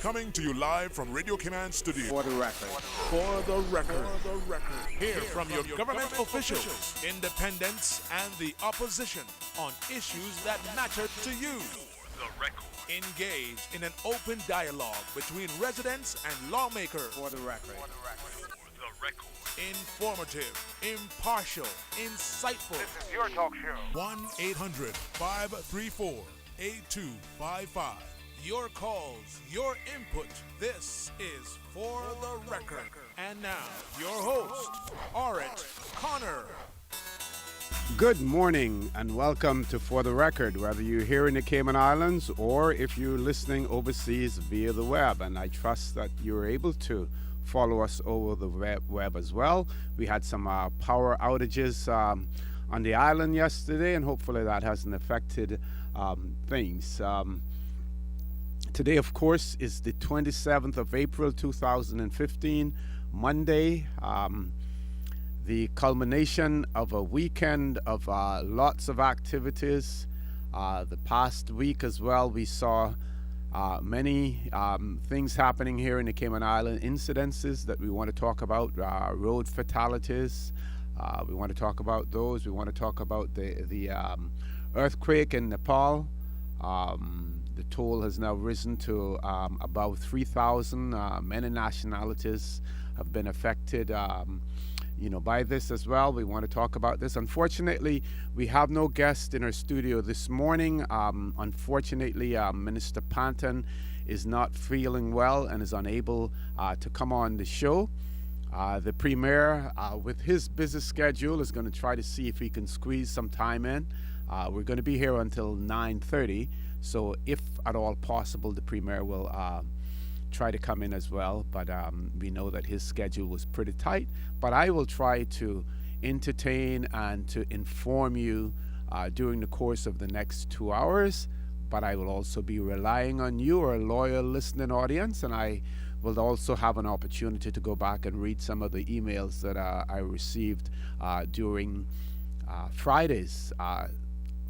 Coming to you live from Radio Cayman Studio. For the record. For the record. Hear from your government officials, independents, and the opposition on issues that matter to you. The record. Engage in an open dialogue between residents and lawmakers. For the record. The record. Informative, impartial, insightful. This is your talk show. 1-800-534-8255. Your calls, your input. This is For the Record. And now, your host, Orit Connor. Good morning and welcome to For the Record, whether you're here in the Cayman Islands or if you're listening overseas via the web. And I trust that you're able to follow us over the web as well. We had some power outages on the island yesterday, and hopefully that hasn't affected things. Today, of course, is the 27th of April, 2015, Monday, the culmination of a weekend of lots of activities. The past week as well, we saw many things happening here in the Cayman Island, incidences that we want to talk about, road fatalities. We want to talk about those. We want to talk about the earthquake in Nepal. The toll has now risen to about 3,000. Many nationalities have been affected, by this as well. We want to talk about this. Unfortunately, we have no guest in our studio this morning. Unfortunately, Minister Panton is not feeling well and is unable to come on the show. The Premier, with his busy schedule, is going to try to see if he can squeeze some time in. We're going to be here until 9:30. So if at all possible, the Premier will try to come in as well. But we know that his schedule was pretty tight. But I will try to entertain and to inform you during the course of the next 2 hours. But I will also be relying on you, our loyal listening audience. And I will also have an opportunity to go back and read some of the emails that I received during Friday's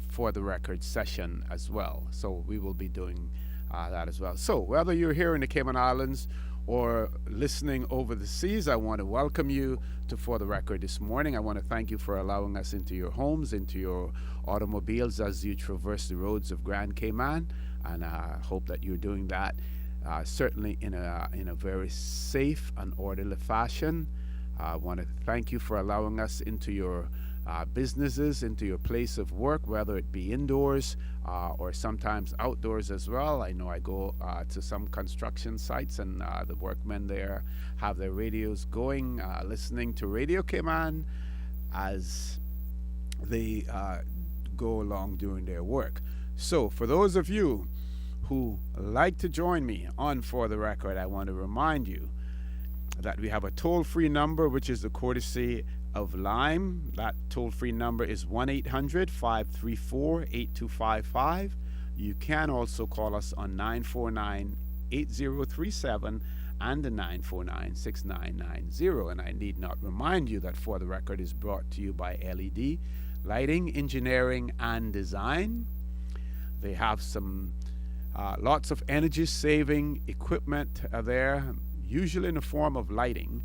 For the Record session as well. So we will be doing that as well. So whether you're here in the Cayman Islands or listening over the seas, I want to welcome you to For the Record this morning. I want to thank you for allowing us into your homes, into your automobiles as you traverse the roads of Grand Cayman, and I hope that you're doing that certainly in a very safe and orderly fashion. I want to thank you for allowing us into your businesses, into your place of work, whether it be indoors or sometimes outdoors as well. I know I go to some construction sites, and the workmen there have their radios going, listening to Radio Cayman as they go along doing their work. So for those of you who like to join me on For the Record, I want to remind you that we have a toll-free number, which is the courtesy of Lime. That toll-free number is 1-800-534-8255. You can also call us on 949-8037 and the 949-6990. And I need not remind you that For the Record is brought to you by LED Lighting, Engineering, and Design. They have some lots of energy-saving equipment there, usually in the form of lighting,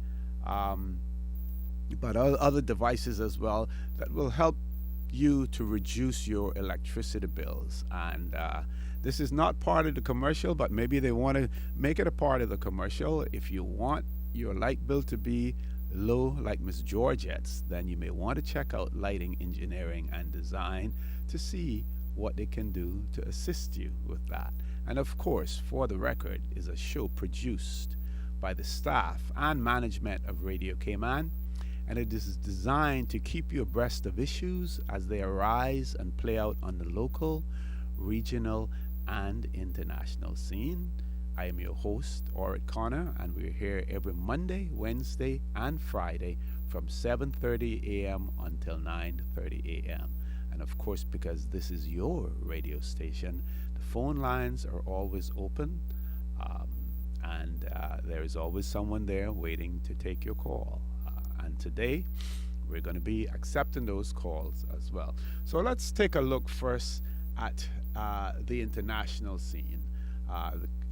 but other devices as well that will help you to reduce your electricity bills. And this is not part of the commercial, but maybe they want to make it a part of the commercial. If you want your light bill to be low like Miss Georgette's, then you may want to check out Lighting, Engineering, and Design to see what they can do to assist you with that. And of course, For the Record is a show produced by the staff and management of Radio Cayman, and it is designed to keep you abreast of issues as they arise and play out on the local, regional, and international scene. I am your host, Orit Connor, and we're here every Monday, Wednesday, and Friday from 7:30 a.m. until 9:30 a.m. And of course, because this is your radio station, the phone lines are always open, and there is always someone there waiting to take your call. And today, we're going to be accepting those calls as well. So let's take a look first at the international scene.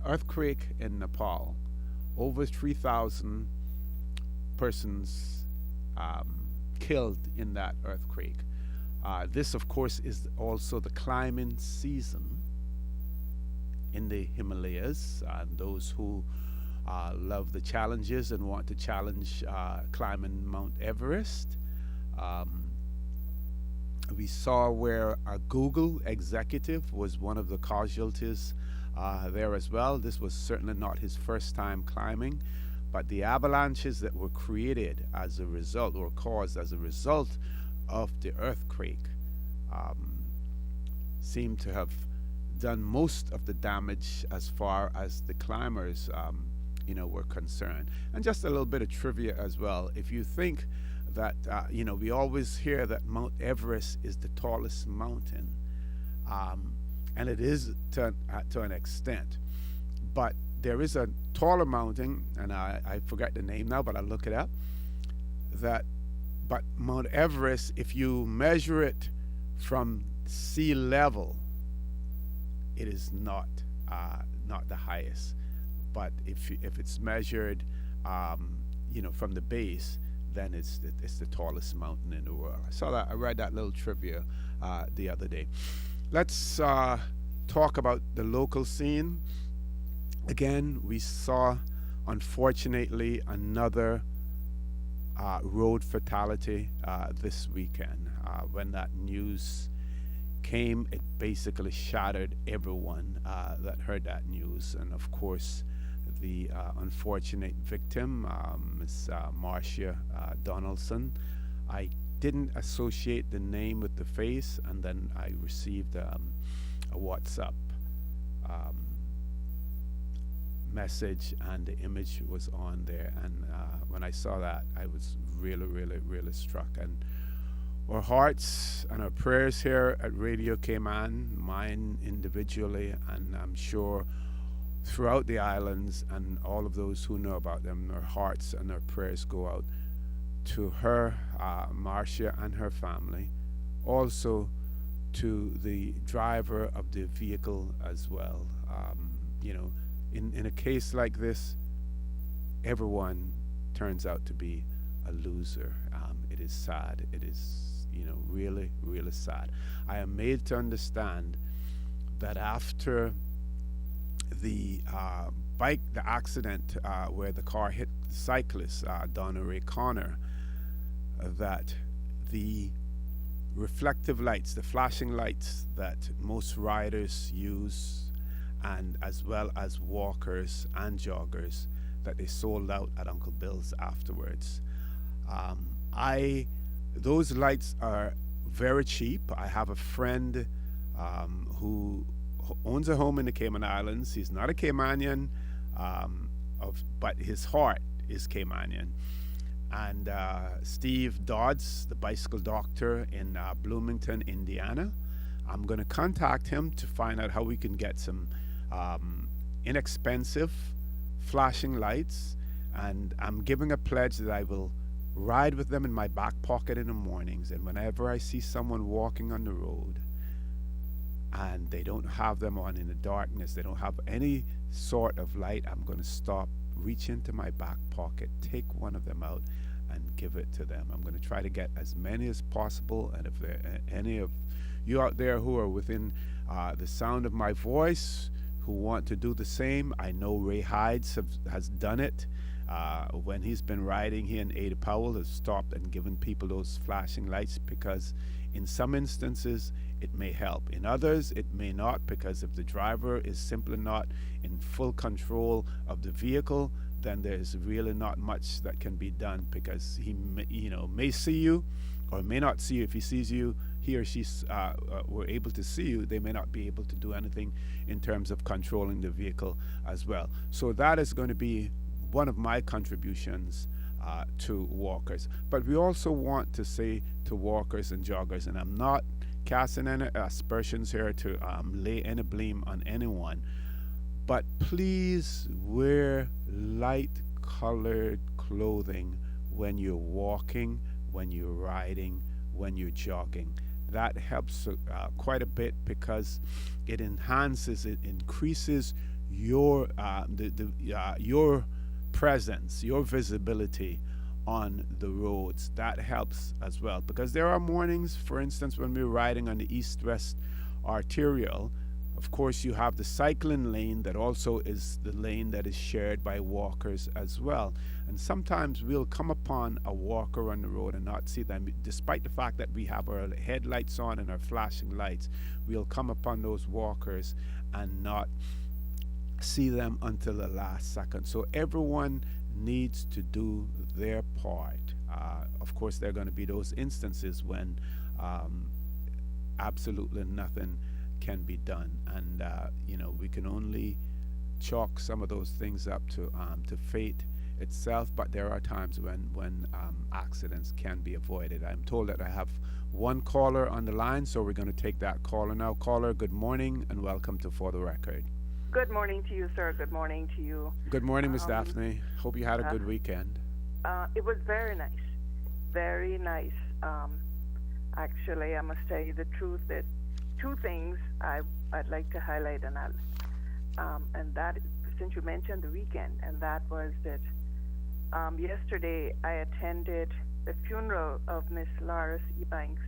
earthquake in Nepal. Over 3,000 persons killed in that earthquake. This, of course, is also the climbing season in the Himalayas. And those who love the challenges and want to challenge climbing Mount Everest. Um, we saw where a Google executive was one of the casualties there as well. This was certainly not his first time climbing, but the avalanches that were created as a result or caused as a result of the earthquake um, seem to have done most of the damage as far as the climbers were concerned. And just a little bit of trivia as well. If you think that, we always hear that Mount Everest is the tallest mountain, and it is to an extent. But there is a taller mountain, and I forget the name now, but I'll look it up. But Mount Everest, if you measure it from sea level, it is not the highest. But if it's measured, from the base, then it's the tallest mountain in the world. I read that little trivia the other day. Let's talk about the local scene. Again, we saw, unfortunately, another road fatality this weekend. When that news came, it basically shattered everyone that heard that news. And of course, the unfortunate victim, Miss Marcia Donaldson. I didn't associate the name with the face, and then I received a WhatsApp message, and the image was on there. And when I saw that, I was really, really, really struck. And our hearts and our prayers here at Radio Cayman, mine individually, and I'm sure throughout the islands and all of those who know about them, our hearts and our prayers go out to her, Marcia, and her family. Also to the driver of the vehicle as well. In a case like this, everyone turns out to be a loser. It is sad. It is, really, really sad. I am made to understand that after the accident where the car hit the cyclist, Donna Ray Connor, that the reflective lights, the flashing lights that most riders use, and as well as walkers and joggers, that they sold out at Uncle Bill's afterwards. Those lights are very cheap. I have a friend who owns a home in the Cayman Islands. He's not a Caymanian, but his heart is Caymanian. And Steve Dodds, the bicycle doctor in Bloomington, Indiana. I'm going to contact him to find out how we can get some inexpensive flashing lights. And I'm giving a pledge that I will ride with them in my back pocket in the mornings. And whenever I see someone walking on the road and they don't have them on in the darkness, they don't have any sort of light, I'm going to stop, reach into my back pocket, take one of them out, and give it to them. I'm going to try to get as many as possible. And if there are any of you out there who are within the sound of my voice who want to do the same, I know Ray Hides has done it. When he's been riding here in Ada Powell, has stopped and given people those flashing lights, because in some instances it may help. In others it may not, because if the driver is simply not in full control of the vehicle, then there's really not much that can be done, because he may see you or may not see you. If he sees you, he or she were able to see you, they may not be able to do anything in terms of controlling the vehicle as well. So that is going to be one of my contributions to walkers. But we also want to say to walkers and joggers, and I'm not casting any aspersions here to lay any blame on anyone, but please wear light colored clothing when you're walking, when you're riding, when you're jogging. That helps quite a bit, because it increases your presence, your visibility on the roads. That helps as well, because there are mornings, for instance, when we're riding on the east-west arterial. Of course, you have the cycling lane that also is the lane that is shared by walkers as well. And sometimes we'll come upon a walker on the road and not see them, despite the fact that we have our headlights on and our flashing lights. We'll come upon those walkers and not see them until the last second. So everyone needs to do their part. Of course, there are going to be those instances when absolutely nothing can be done, and we can only chalk some of those things up to fate itself. But there are times when accidents can be avoided. I'm told that I have one caller on the line, so we're going to take that caller now. Caller, good morning and welcome to For the Record. Good morning to you, sir. Good morning to you. Good morning, Miss Daphne. Hope you had a good weekend. It was very nice. Very nice. Actually, I must tell you the truth that two things I'd like to highlight, and that, since you mentioned the weekend, and that was that yesterday I attended the funeral of Miss Loris Ebanks,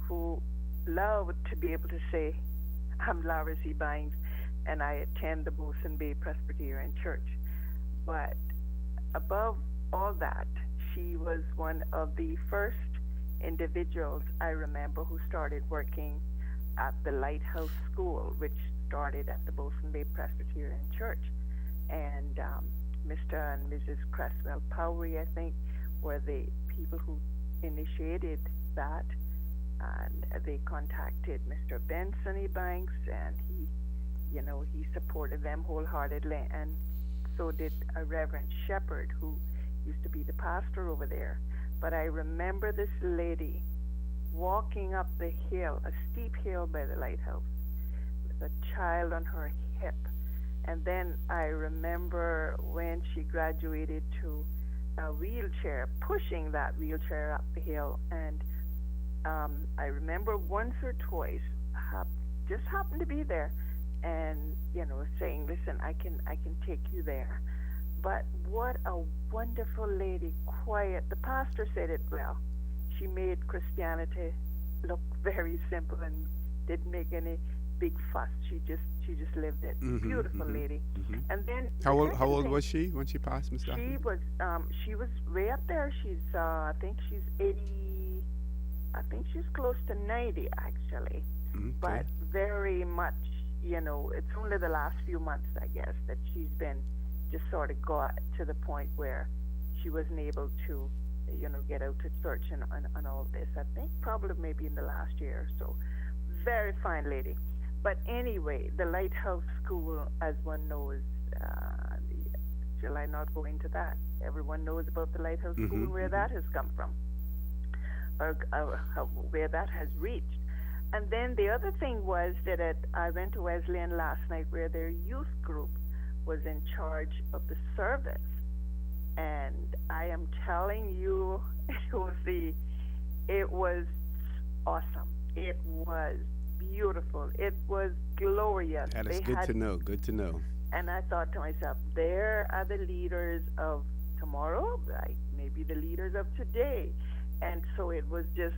who loved to be able to say, "I'm Loris Ebanks, and I attend the Boson Bay Presbyterian Church." But above all that, she was one of the first individuals I remember who started working at the Lighthouse School, which started at the Boson Bay Presbyterian Church. And Mr. and Mrs. Cresswell Powery, I think, were the people who initiated that. And they contacted Mr. Benson Ebanks, and he supported them wholeheartedly. And so did a Reverend Shepherd, who used to be the pastor over there. But I remember this lady walking up the hill, a steep hill by the lighthouse, with a child on her hip. And then I remember when she graduated to a wheelchair, pushing that wheelchair up the hill. And I remember once or twice just happened to be there, and saying, "Listen, I can take you there." But what a wonderful lady, quiet. The pastor said it well. She made Christianity look very simple and didn't make any big fuss. She just lived it. Beautiful lady. And then how old was she when she passed, Miss Daphne? She was way up there. She's I think she's 80. I think she's close to 90 actually. Okay. But very much, it's only the last few months, I guess, that she's been just sort of got to the point where she wasn't able to, get out to church and all this. I think probably maybe in the last year or so. Very fine lady. But anyway, the Lighthouse School, as one knows, shall I not go into that? Everyone knows about the Lighthouse School and where that has come from, or where that has reached. And then the other thing was that I went to Wesleyan last night, where their youth group was in charge of the service. And I am telling you, Josie, it was awesome. It was beautiful. It was glorious. That is good to know. Good to know. And I thought to myself, there are the leaders of tomorrow, like maybe the leaders of today. And so it was just,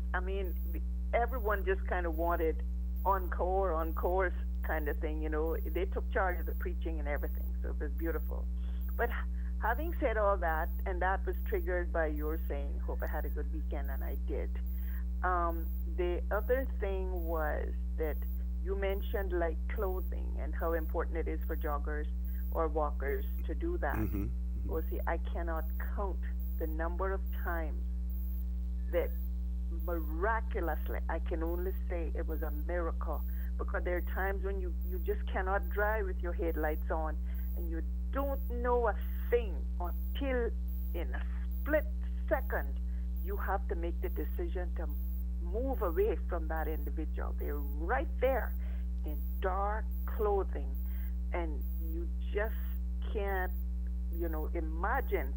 everyone just kind of wanted on course kind of thing, They took charge of the preaching and everything, so it was beautiful. But having said all that, and that was triggered by your saying, hope I had a good weekend, and I did. The other thing was that you mentioned like clothing and how important it is for joggers or walkers to do that. Well, see, I cannot count the number of times that miraculously, I can only say it was a miracle, because there are times when you just cannot drive with your headlights on, and you don't know a thing until in a split second you have to make the decision to move away from that individual. They're right there in dark clothing, and you just can't, imagine.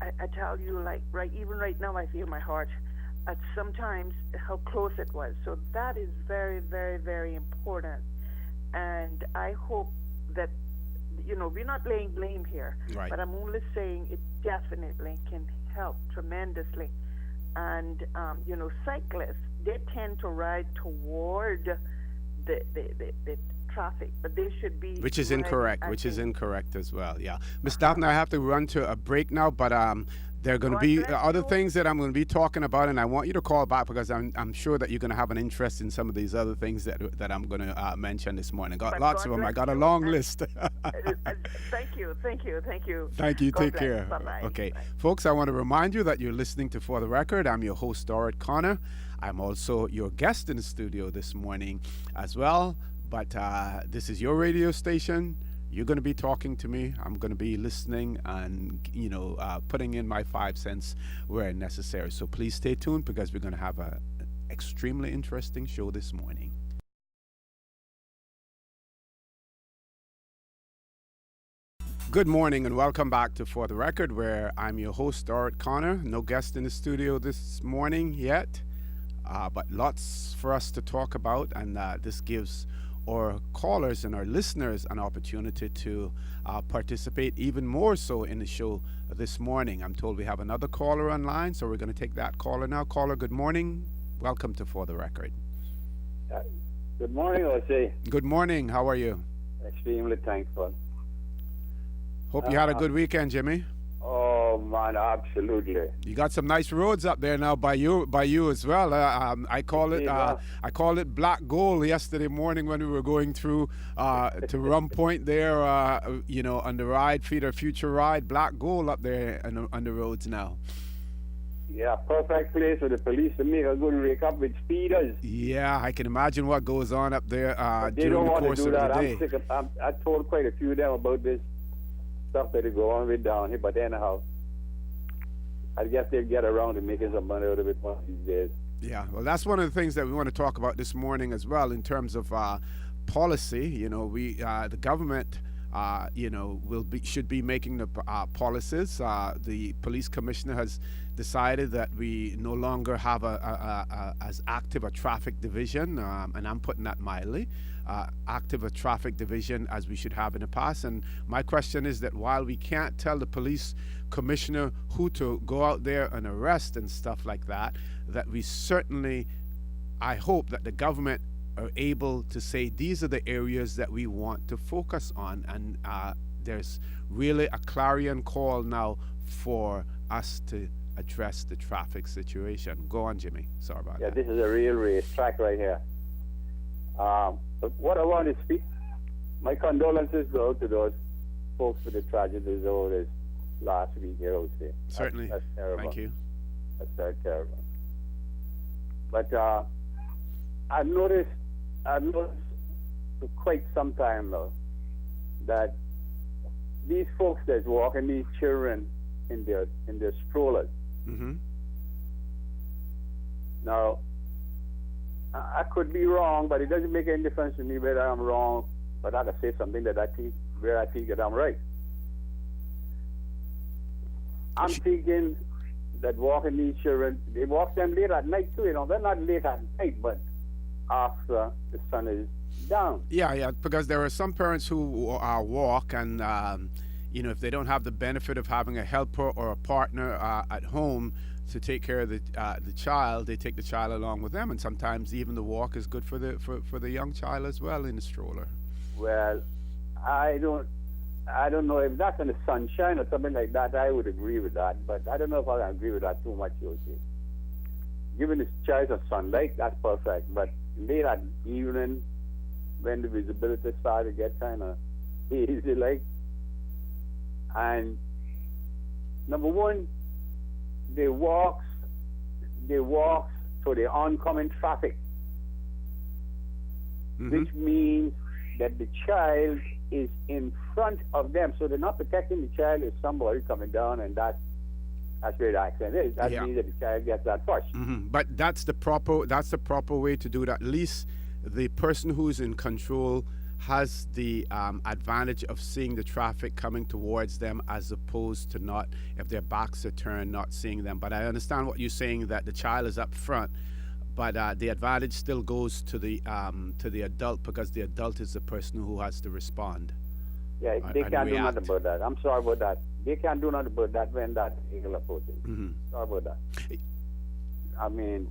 I tell you, like, even right now, I feel my heart at sometimes how close it was. So that is very, very, very important. And I hope that we're not laying blame here, Right. but I'm only saying it definitely can help tremendously. And cyclists, they tend to ride toward the traffic, but they should be Which is riding, incorrect. I Which is think. incorrect as well. Yeah, Miss Daphne, I have to run to a break now, but there are going to God be bless other you. things that I'm going to be talking about, and I want you to call back because I'm sure that you're going to have an interest in some of these other things that I'm going to mention this morning. Got But lots of God them. I bless got a you, long and list. thank you, thank you, thank you. Thank you. God Take bless. care. Bye-bye. Okay. Bye. Folks, I want to remind you that you're listening to For the Record. I'm your host, Dorrit Connor. I'm also your guest in the studio this morning as well. But this is your radio station. You're going to be talking to me. I'm going to be listening and, putting in my 5 cents where necessary. So please stay tuned because we're going to have an extremely interesting show this morning. Good morning and welcome back to For the Record, where I'm your host, Dorrit Connor. No guest in the studio this morning yet, but lots for us to talk about, and this gives our callers and our listeners an opportunity to participate even more so in the show this morning. I'm told we have another caller online, so we're going to take that caller now. Caller, good morning. Welcome to For the Record. Good morning, Jose. Good morning. How are you? Extremely thankful. Hope you had a good weekend, Jimmy. Oh man, absolutely. You got some nice roads up there now by you as well. I call it black gold yesterday morning when we were going through to Rum Point there. On the ride, Feeder Future ride, black gold up there on the roads now. Yeah, perfect place for the police to make a good rake up with speeders. Yeah, I can imagine what goes on up there They during don't the want to course do of that. the day. I told quite a few of them about this stuff that they go on with down here, but anyhow, I guess they'll get around to making some money out of it one of these days. Yeah, well, that's one of the things that we want to talk about this morning as well in terms of policy. The government, should be making the policies. The police commissioner has decided that we no longer have as active a traffic division, and I'm putting that mildly, active a traffic division as we should have in the past. And my question is that while we can't tell the police commissioner who to go out there and arrest and stuff like that, that we certainly, I hope that the government are able to say these are the areas that we want to focus on. And there's really a clarion call now for us to address the traffic situation. Go on, Jimmy. Sorry about Yeah, that. this is a real race track right here. But what I want to speak, my condolences go out to those folks for the tragedies over this last week here, I would say. Certainly. That's terrible. Thank you. That's very terrible. But I've noticed for quite some time now that these folks that's walking these children in their strollers. Mm-hmm. Now, I could be wrong, but it doesn't make any difference to me whether I'm wrong. But I can say something that I think that I'm right. I'm thinking that walking these children, they walk them late at night too. They're not late at night, but after the sun is down. Yeah, because there are some parents who walk and, if they don't have the benefit of having a helper or a partner at home to take care of the child, they take the child along with them, and sometimes even the walk is good for the young child as well in the stroller. Well, I don't know if that's in the sunshine or something like that. I would agree with that, but I don't know if I agree with that too much. You see, giving this child some sunlight, that's perfect. But late at evening, when the visibility starts to get kind of hazy, like, and number one, they walk to the oncoming traffic, Mm-hmm. which means that the child is in front of them, so they're not protecting the child if somebody coming down, and that's where the accident is. That means that the child gets that first. Mm-hmm. But that's the proper way to do it. At least the person who's in control has the advantage of seeing the traffic coming towards them, as opposed to not, if their backs are turned, not seeing them. But I understand what you're saying, that the child is up front, but the advantage still goes to the adult, because the adult is the person who has to respond. Yeah, and they can't do nothing react. about that. I'm sorry about that. They can't do nothing about that when that vehicle approaches. Mhm. Sorry about that. I mean,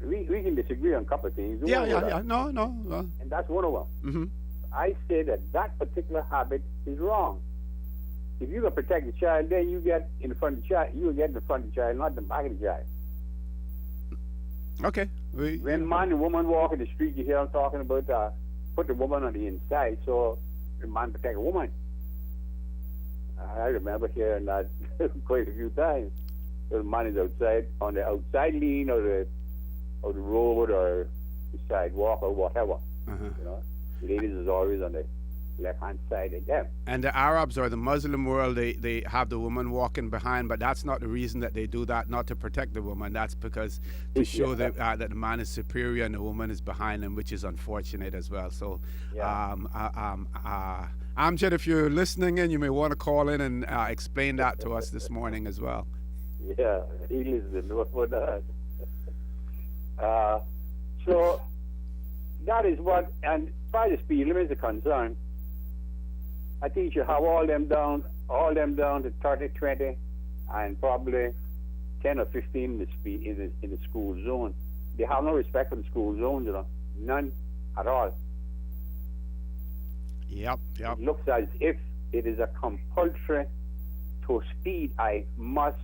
we can disagree on a couple of things. Don't Yeah, worry yeah, about yeah. that. No. And that's one of them. Mm-hmm. I say that that particular habit is wrong. If you're going to protect the child, then you get in front of the child. You will get in front of the child, not in the back of the child. Okay. When man and woman walk in the street, you hear them talking about put the woman on the inside so the man protect a woman. I remember hearing that quite a few times. The man is outside on the outside lane of the road or the sidewalk or whatever. Uh-huh. You know, ladies is always on the left-hand side of them. And the Arabs or the Muslim world, they have the woman walking behind, but that's not the reason that they do that, not to protect the woman. That's because to show that the man is superior and the woman is behind him, which is unfortunate as well. So, Amjad, if you're listening in, you may want to call in and explain that to us this morning as well. Yeah, he listened. What for that? So that is what, and as far as the speed limits are concerned, I think you should have all them down to 30, 20, and probably 10 or 15 in the speed in the school zone. They have no respect for the school zone, you know, none at all. Yep. It looks as if it is a compulsory to speed. I must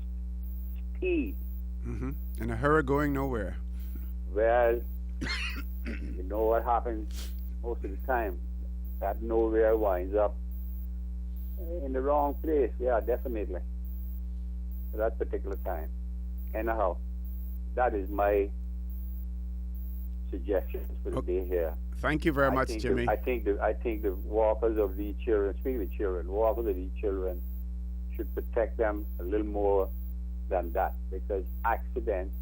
speed. Mm-hmm. In a hurry, going nowhere. Well, you know what happens most of the time? That nowhere winds up in the wrong place. Yeah, definitely. At that particular time. Anyhow, that is my suggestions for the day here. Thank you very much, Jimmy. I think the walkers of these children, speaking of children, walkers of these children should protect them a little more than that, because accidents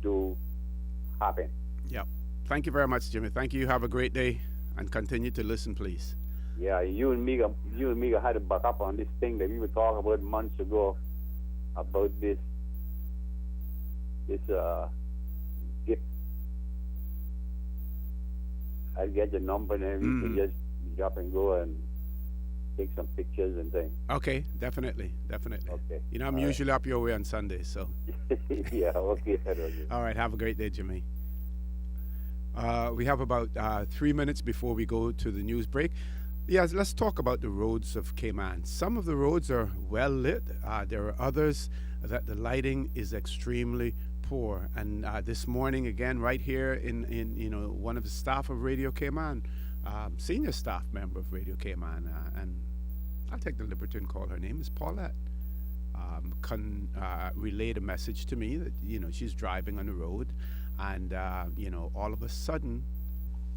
do happen. Yep. Thank you very much, Jimmy. Thank you. Have a great day and continue to listen, please. Yeah, you and me had to back up on this thing that we were talking about months ago about this gift. I'll get your number and then we can just jump and go and take some pictures and things. Okay, definitely. Okay. You know, I'm usually up your way on Sundays, so. Yeah, okay. All right, have a great day, Jimmy. We have about 3 minutes before we go to the news break. Yes, let's talk about the roads of Cayman. Some of the roads are well lit. There are others that the lighting is extremely poor. And this morning, again, right here in one of the staff of Radio Cayman, senior staff member of Radio Cayman, and I'll take the liberty and call her name is Paulette, relayed a message to me that she's driving on the road, and all of a sudden,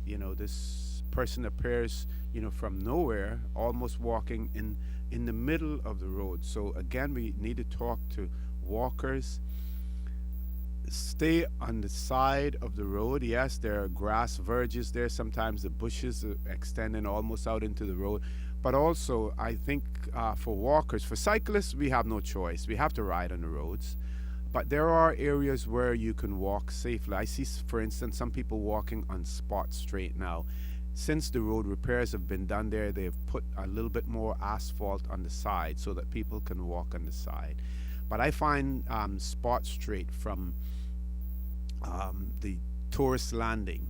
this person appears from nowhere, almost walking in the middle of the road. So again, we need to talk to walkers. Stay on the side of the road. Yes, there are grass verges there. Sometimes the bushes are extending almost out into the road. But also, I think for walkers, for cyclists, we have no choice. We have to ride on the roads. But there are areas where you can walk safely. I see, for instance, some people walking on Spot Street now. Since the road repairs have been done there, they've put a little bit more asphalt on the side so that people can walk on the side. But I find Spot Street from the tourist landing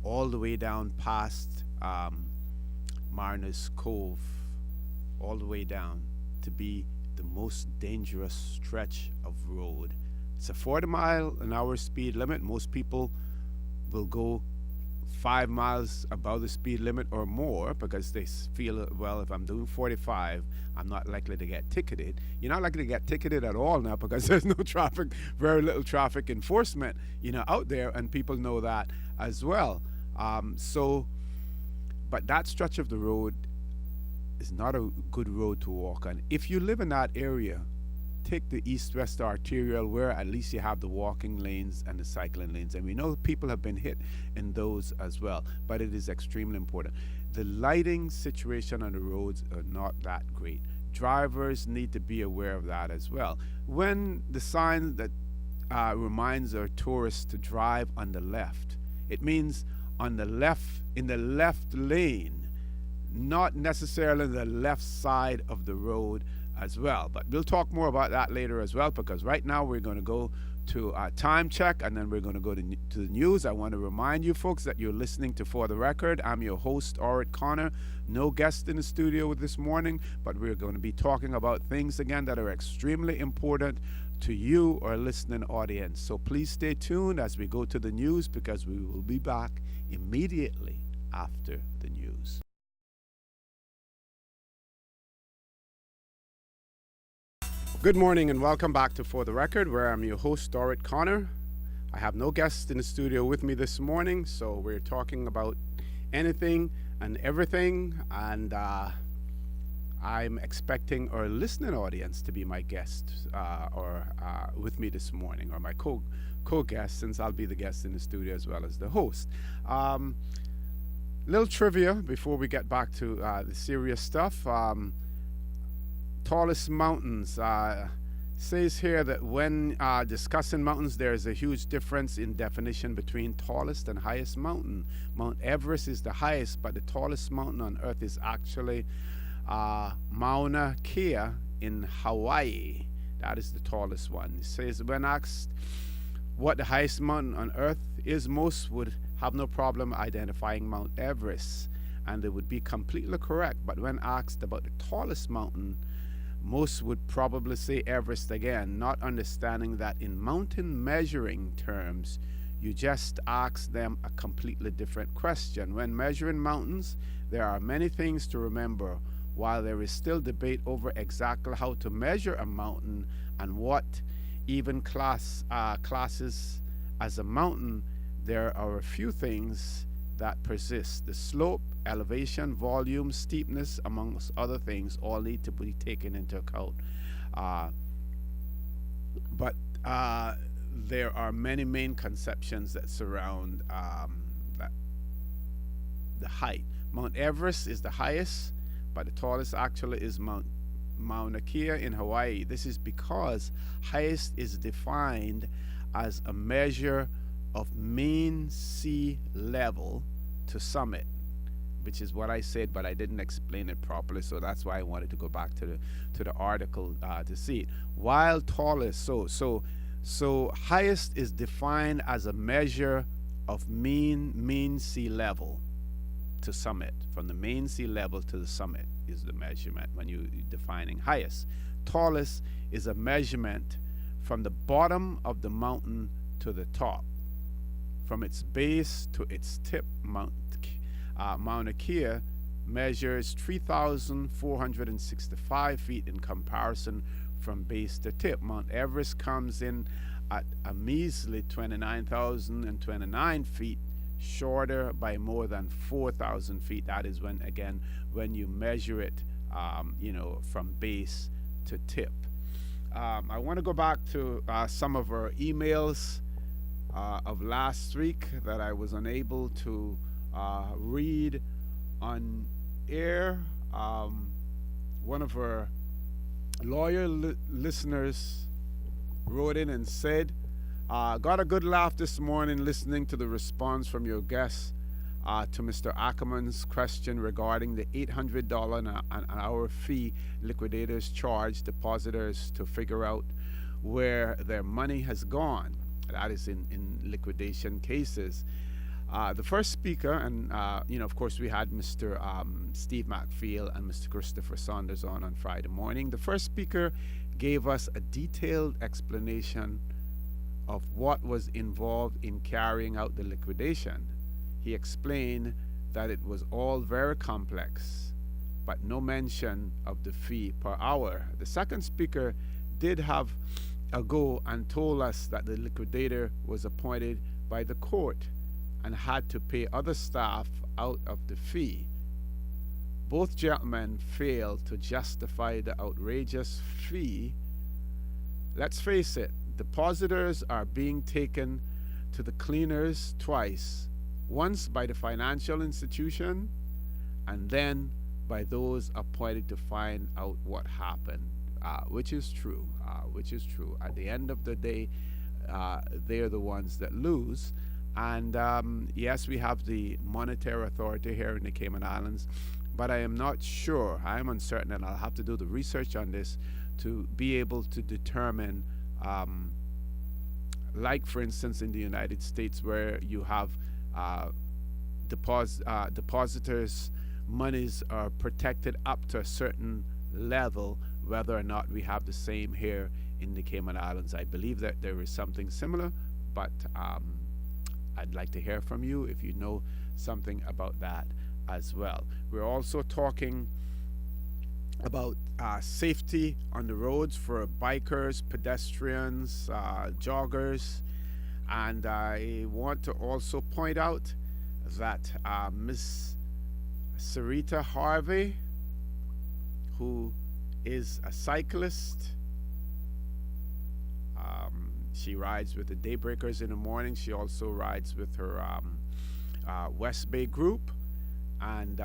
all the way down past Mariner's Cove, all the way down, to be the most dangerous stretch of road. It's a 40-mile-an-hour speed limit. Most people will go 5 miles above the speed limit or more because they feel, well, if I'm doing 45, I'm not likely to get ticketed. You're not likely to get ticketed at all now because there's no traffic, very little traffic enforcement, out there, and people know that as well. But that stretch of the road is not a good road to walk on. If you live in that area, take the east-west arterial, where at least you have the walking lanes and the cycling lanes. And we know people have been hit in those as well, but it is extremely important. The lighting situation on the roads are not that great. Drivers need to be aware of that as well. When the sign that reminds our tourists to drive on the left, it means on the left, in the left lane, not necessarily the left side of the road as well. But we'll talk more about that later as well, because right now we're going to go to our time check, and then we're going to go to the news. I want to remind you folks that you're listening to For the Record. I'm your host, Orrit Connor. No guest in the studio this morning, but we're going to be talking about things again that are extremely important to you, our listening audience. So please stay tuned as we go to the news, because we will be back immediately after the news. Good morning and welcome back to For the Record, where I'm your host, Orrit Connor. I have no guests in the studio with me this morning, so we're talking about anything and everything, and I'm expecting our listening audience to be my guest or with me this morning, or my co-guest, since I'll be the guest in the studio as well as the host. Little trivia before we get back to the serious stuff. Tallest mountains. Says here that when discussing mountains, there is a huge difference in definition between tallest and highest mountain. Mount Everest is the highest, but the tallest mountain on earth is actually Mauna Kea in Hawaii. That is the tallest one. It says when asked what the highest mountain on earth is, most would have no problem identifying Mount Everest, and they would be completely correct. But when asked about the tallest mountain, most would probably say Everest again, not understanding that in mountain measuring terms, you just ask them a completely different question. When measuring mountains, there are many things to remember. While there is still debate over exactly how to measure a mountain and what even classes as a mountain, there are a few things that persist. The slope, elevation, volume, steepness, amongst other things, all need to be taken into account. But there are many main conceptions that surround the height. Mount Everest is the highest, but the tallest actually is Mauna Kea in Hawaii. This is because highest is defined as a measure of mean sea level to summit, which is what I said, but I didn't explain it properly, so that's why I wanted to go back to the article to see it. While tallest, so highest is defined as a measure of mean sea level to summit. From the main sea level to the summit is the measurement when you're defining highest. Tallest is a measurement from the bottom of the mountain to the top. From its base to its tip, Mauna Kea measures 3,465 feet in comparison from base to tip. Mount Everest comes in at a measly 29,029 feet, shorter by more than 4,000 feet. That is when you measure it, from base to tip. I want to go back to some of our emails of last week that I was unable to read on air. One of our loyal listeners wrote in and said, got a good laugh this morning listening to the response from your guest to Mr. Ackerman's question regarding the $800 an hour fee liquidators charge depositors to figure out where their money has gone. That is in liquidation cases. The first speaker, and of course we had Mr. Steve McPhail and Mr. Christopher Saunders on Friday morning. The first speaker gave us a detailed explanation of what was involved in carrying out the liquidation. He explained that it was all very complex, but no mention of the fee per hour. The second speaker did have a go and told us that the liquidator was appointed by the court and had to pay other staff out of the fee. Both gentlemen failed to justify the outrageous fee. Let's face it, depositors are being taken to the cleaners twice, once by the financial institution and then by those appointed to find out what happened, which is true. At the end of the day, they're the ones that lose. And yes, we have the monetary authority here in the Cayman Islands but I am not sure. I am uncertain, and I'll have to do the research on this to be able to determine, like for instance in the United States, where you have depositors' monies are protected up to a certain level, whether or not we have the same here in the Cayman Islands. I believe that there is something similar, but I'd like to hear from you if you know something about that as well. We're also talking about safety on the roads for bikers, pedestrians, joggers, and I want to also point out that Miss Sarita Harvey, who is a cyclist, she rides with the Daybreakers in the morning. She also rides with her West Bay group, and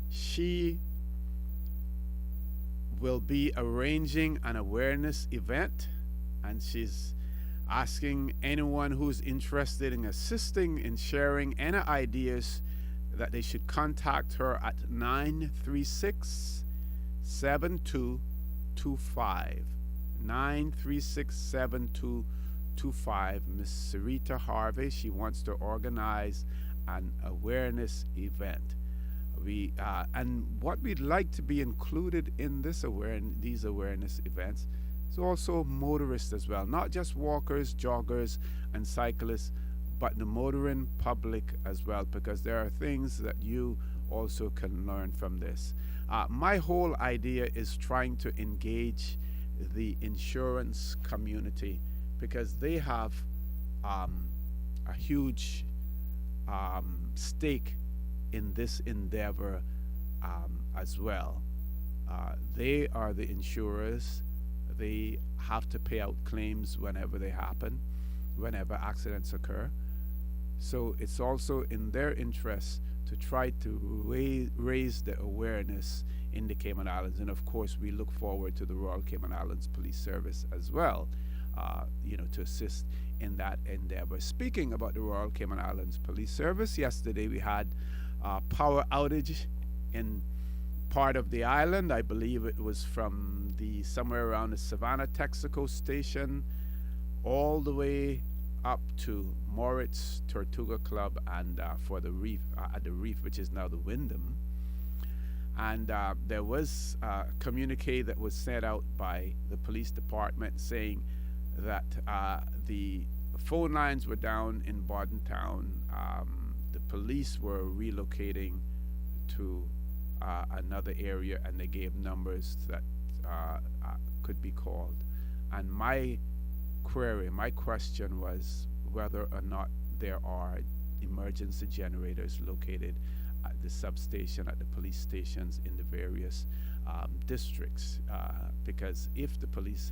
she will be arranging an awareness event, and she's asking anyone who's interested in assisting in sharing any ideas that they should contact her at 936 7225. 936 7225. Miss Sarita Harvey, she wants to organize an awareness event. And what we'd like to be included in these awareness events is also motorists as well, not just walkers, joggers, and cyclists, but the motoring public as well, because there are things that you also can learn from this. My whole idea is trying to engage the insurance community, because they have a huge stake in this endeavor as well. They are the insurers. They have to pay out claims whenever they happen, whenever accidents occur. So it's also in their interest to try to raise the awareness in the Cayman Islands. And of course, we look forward to the Royal Cayman Islands Police Service as well, to assist in that endeavor. Speaking about the Royal Cayman Islands Police Service, yesterday we had power outage in part of the island. I believe it was from somewhere around the Savannah, Texaco station, all the way up to Moritz Tortuga Club, and for the reef, at the reef, which is now the Wyndham. And there was a communique that was sent out by the police department saying that the phone lines were down in Bordentown. The police were relocating to another area, and they gave numbers that could be called. And my question was whether or not there are emergency generators located at the substation, at the police stations in the various districts, because if the police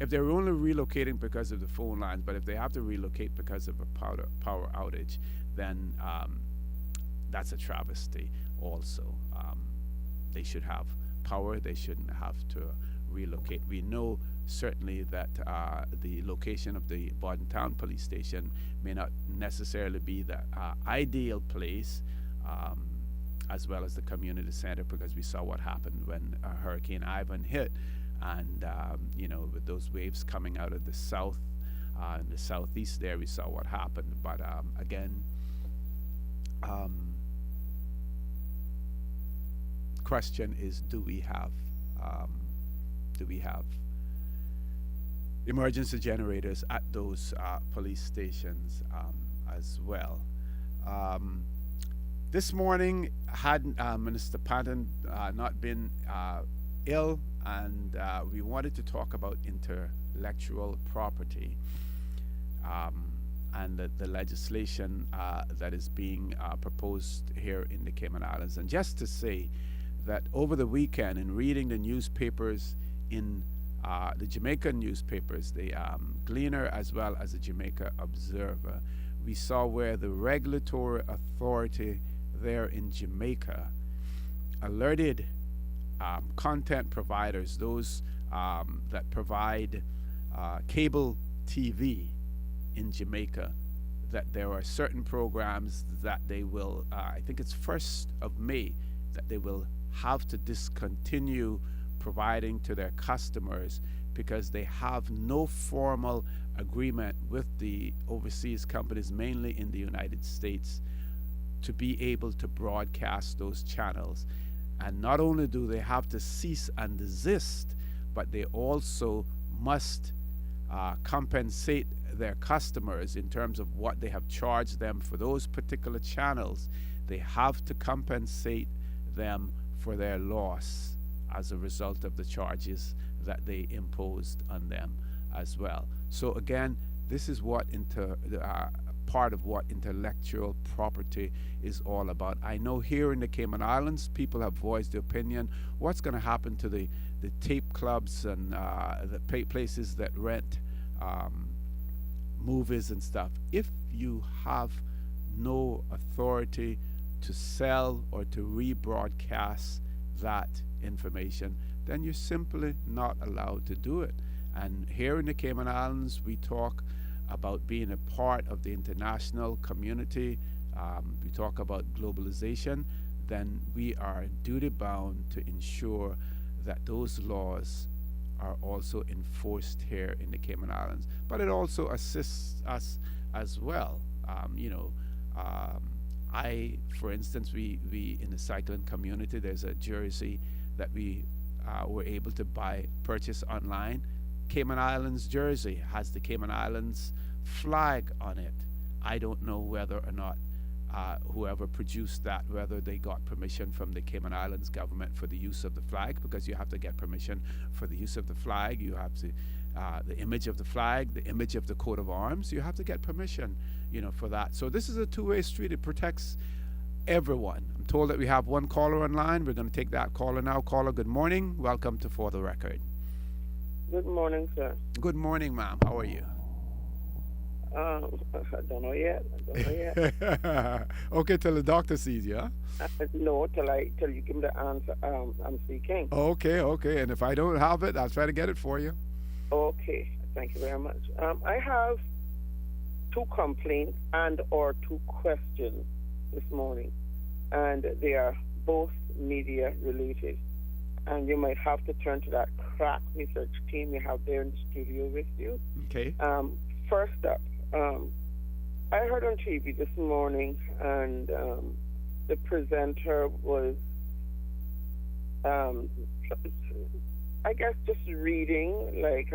if they're only relocating because of the phone lines, but if they have to relocate because of a power outage, then that's a travesty also. They should have power. They shouldn't have to relocate. We know certainly that the location of the Bordentown police station may not necessarily be the ideal place, as well as the community center, because we saw what happened when Hurricane Ivan hit, and with those waves coming out of the south and the southeast there, we saw what happened. But again, question is, do we have emergency generators at those police stations as well? This morning, had Minister Patton not been ill, and we wanted to talk about intellectual property and the legislation that is being proposed here in the Cayman Islands. And just to say that over the weekend, in reading the newspapers, in the Jamaican newspapers, the Gleaner as well as the Jamaica Observer, we saw where the regulatory authority there in Jamaica alerted content providers, those that provide cable TV in Jamaica, that there are certain programs that they will, I think it's 1st of May, that they will have to discontinue providing to their customers because they have no formal agreement with the overseas companies, mainly in the United States, to be able to broadcast those channels. And not only do they have to cease and desist, but they also must compensate their customers in terms of what they have charged them for those particular channels. They have to compensate them for their loss as a result of the charges that they imposed on them as well. So again, this is what part of what intellectual property is all about. I know here in the Cayman Islands, people have voiced their opinion. What's going to happen to the tape clubs and the places that rent movies and stuff? If you have no authority to sell or to rebroadcast that information, then you're simply not allowed to do it. And here in the Cayman Islands, we talk about being a part of the international community. We talk about globalization. Then we are duty bound to ensure that those laws are also enforced here in the Cayman Islands. But it also assists us as well. For instance, we in the cycling community, there's a jersey that we were able to purchase online. Cayman Islands jersey has the Cayman Islands flag on it. I don't know whether or not whoever produced that, whether they got permission from the Cayman Islands government for the use of the flag, because you have to get permission for the use of the flag. You have to, the image of the flag, the image of the coat of arms, you have to get permission, for that. So this is a two-way street. It protects everyone. I'm told that we have one caller online. We're going to take that caller now. Caller, good morning. Welcome to For the Record. Good morning, sir. Good morning, ma'am. How are you? I don't know yet. Okay, till the doctor sees you, huh? No, till you give me the answer I'm seeking. Okay. And if I don't have it, I'll try to get it for you. Okay. Thank you very much. I have two complaints or two questions this morning, and they are both media related. And you might have to turn to that crack research team you have there in the studio with you. Okay. First up, I heard on TV this morning, and the presenter was, I guess, just reading like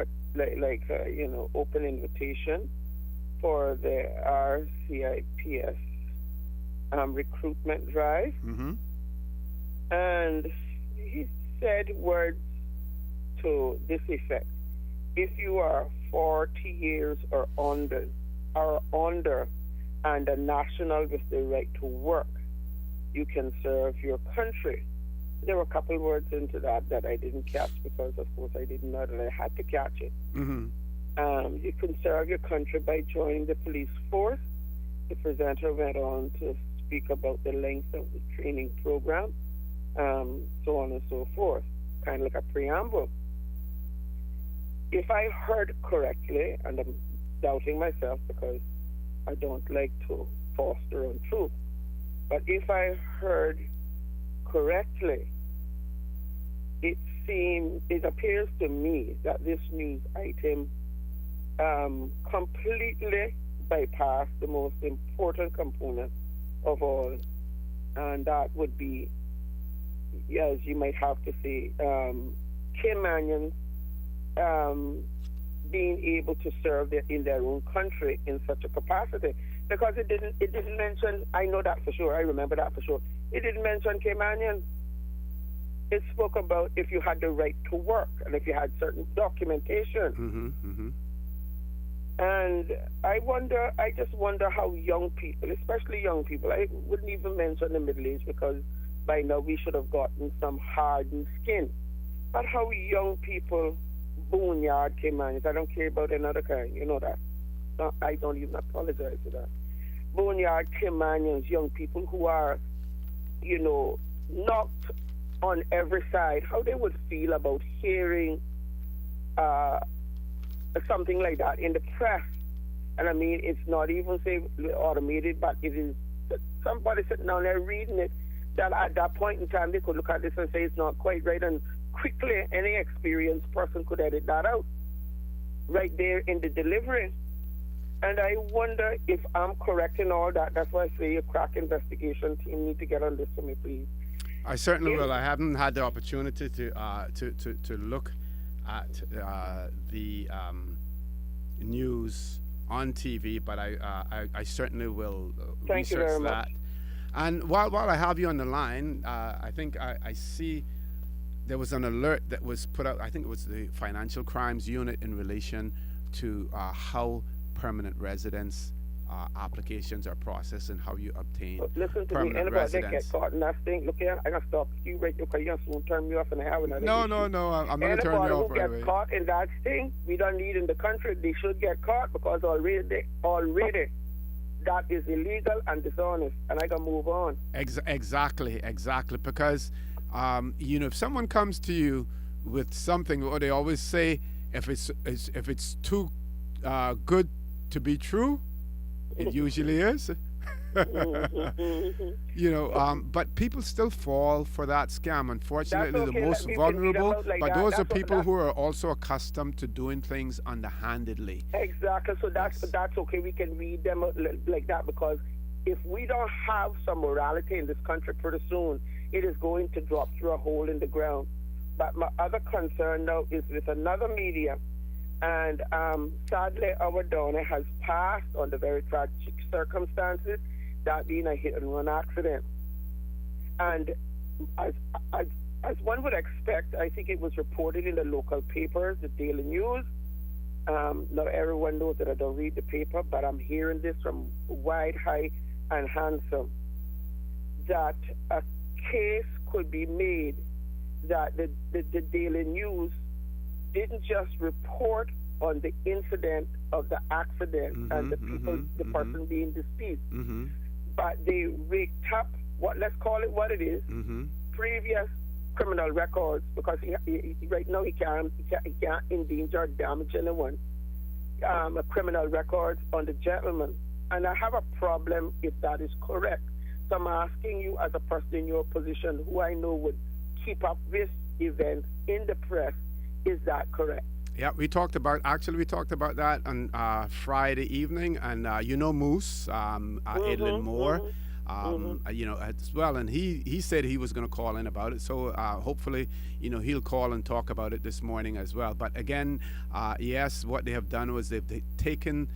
open invitation for the RCIPS recruitment drive, and he said words to this effect: if you are 40 years or under and a national with the right to work, you can serve your country. There were a couple words into that I didn't catch because, of course, I didn't know that I had to catch it. You can serve your country by joining the police force. The presenter went on to speak about the length of the training program, so on and so forth, kind of like a preamble. If I heard correctly, and I'm doubting myself because I don't like to foster untruth, but if I heard correctly, it appears to me that this news item completely bypassed the most important component of all, and that would be, as you might have to say, Caymanians being able to serve in their own country in such a capacity, because it didn't mention. I know that for sure. I remember that for sure. It didn't mention Caymanians. It spoke about if you had the right to work and if you had certain documentation. And I just wonder how young people, especially young people, I wouldn't even mention the middle age because by now we should have gotten some hardened skin. But how young people, boneyard Caymanians, I don't care about another kind, you know that. No, I don't even apologize for that. Boneyard Caymanians, young people who are, knocked on every side, how they would feel about hearing something like that in the press. And I mean, it's not even say automated, but it is somebody sitting down there reading it. that at that point in time they could look at this and say it's not quite right, and quickly any experienced person could edit that out right there in the delivery. And I wonder if I'm correct in all that. That's why I say a crack investigation team need to get on this for me, please. I certainly will. I haven't had the opportunity to look at the news on TV, but I certainly will Thank you research very that. much. And while I have you on the line, I think I see there was an alert that was put out. I think it was the Financial Crimes Unit in relation to how permanent residence applications are processed and how you obtain Listen to me, permanent anybody that residence. get caught in that thing, look here, I gotta stop you right there because you're going to turn me off and I have another No, issue. no, I'm not going to turn you Anybody off who right gets away. caught in that thing, we don't need in the country. They should get caught because already that is illegal and dishonest, and I can move on. Exactly. Because, if someone comes to you with something, or they always say, if it's too good to be true, it usually is. But people still fall for that scam. Unfortunately, That's okay. the most We can read vulnerable, about like but that. those are That's what- people who are also accustomed to doing things underhandedly. Exactly. So that's okay. We can read them like that because if we don't have some morality in this country, pretty soon it is going to drop through a hole in the ground. But my other concern now is with another media, and sadly, our Donna has passed on the very tragic circumstances, that being a hit-and-run accident. And as one would expect, I think it was reported in the local papers, the Daily News. Not everyone knows that I don't read the paper, but I'm hearing this from Wide, High, and Handsome, that a case could be made that the Daily News didn't just report on the incident of the accident and the people, the person being deceased, but they raked up let's call it what it is, previous criminal records, because he right now he can't endanger or damage anyone. Criminal records on the gentleman, and I have a problem if that is correct. So I'm asking you, as a person in your position, who I know would keep up with events in the press, is that correct? Yeah, we talked about that on Friday evening, and Moose, Adlin Moore, as well, and he said he was going to call in about it. So hopefully, he'll call and talk about it this morning as well. But again, yes, what they have done was they've taken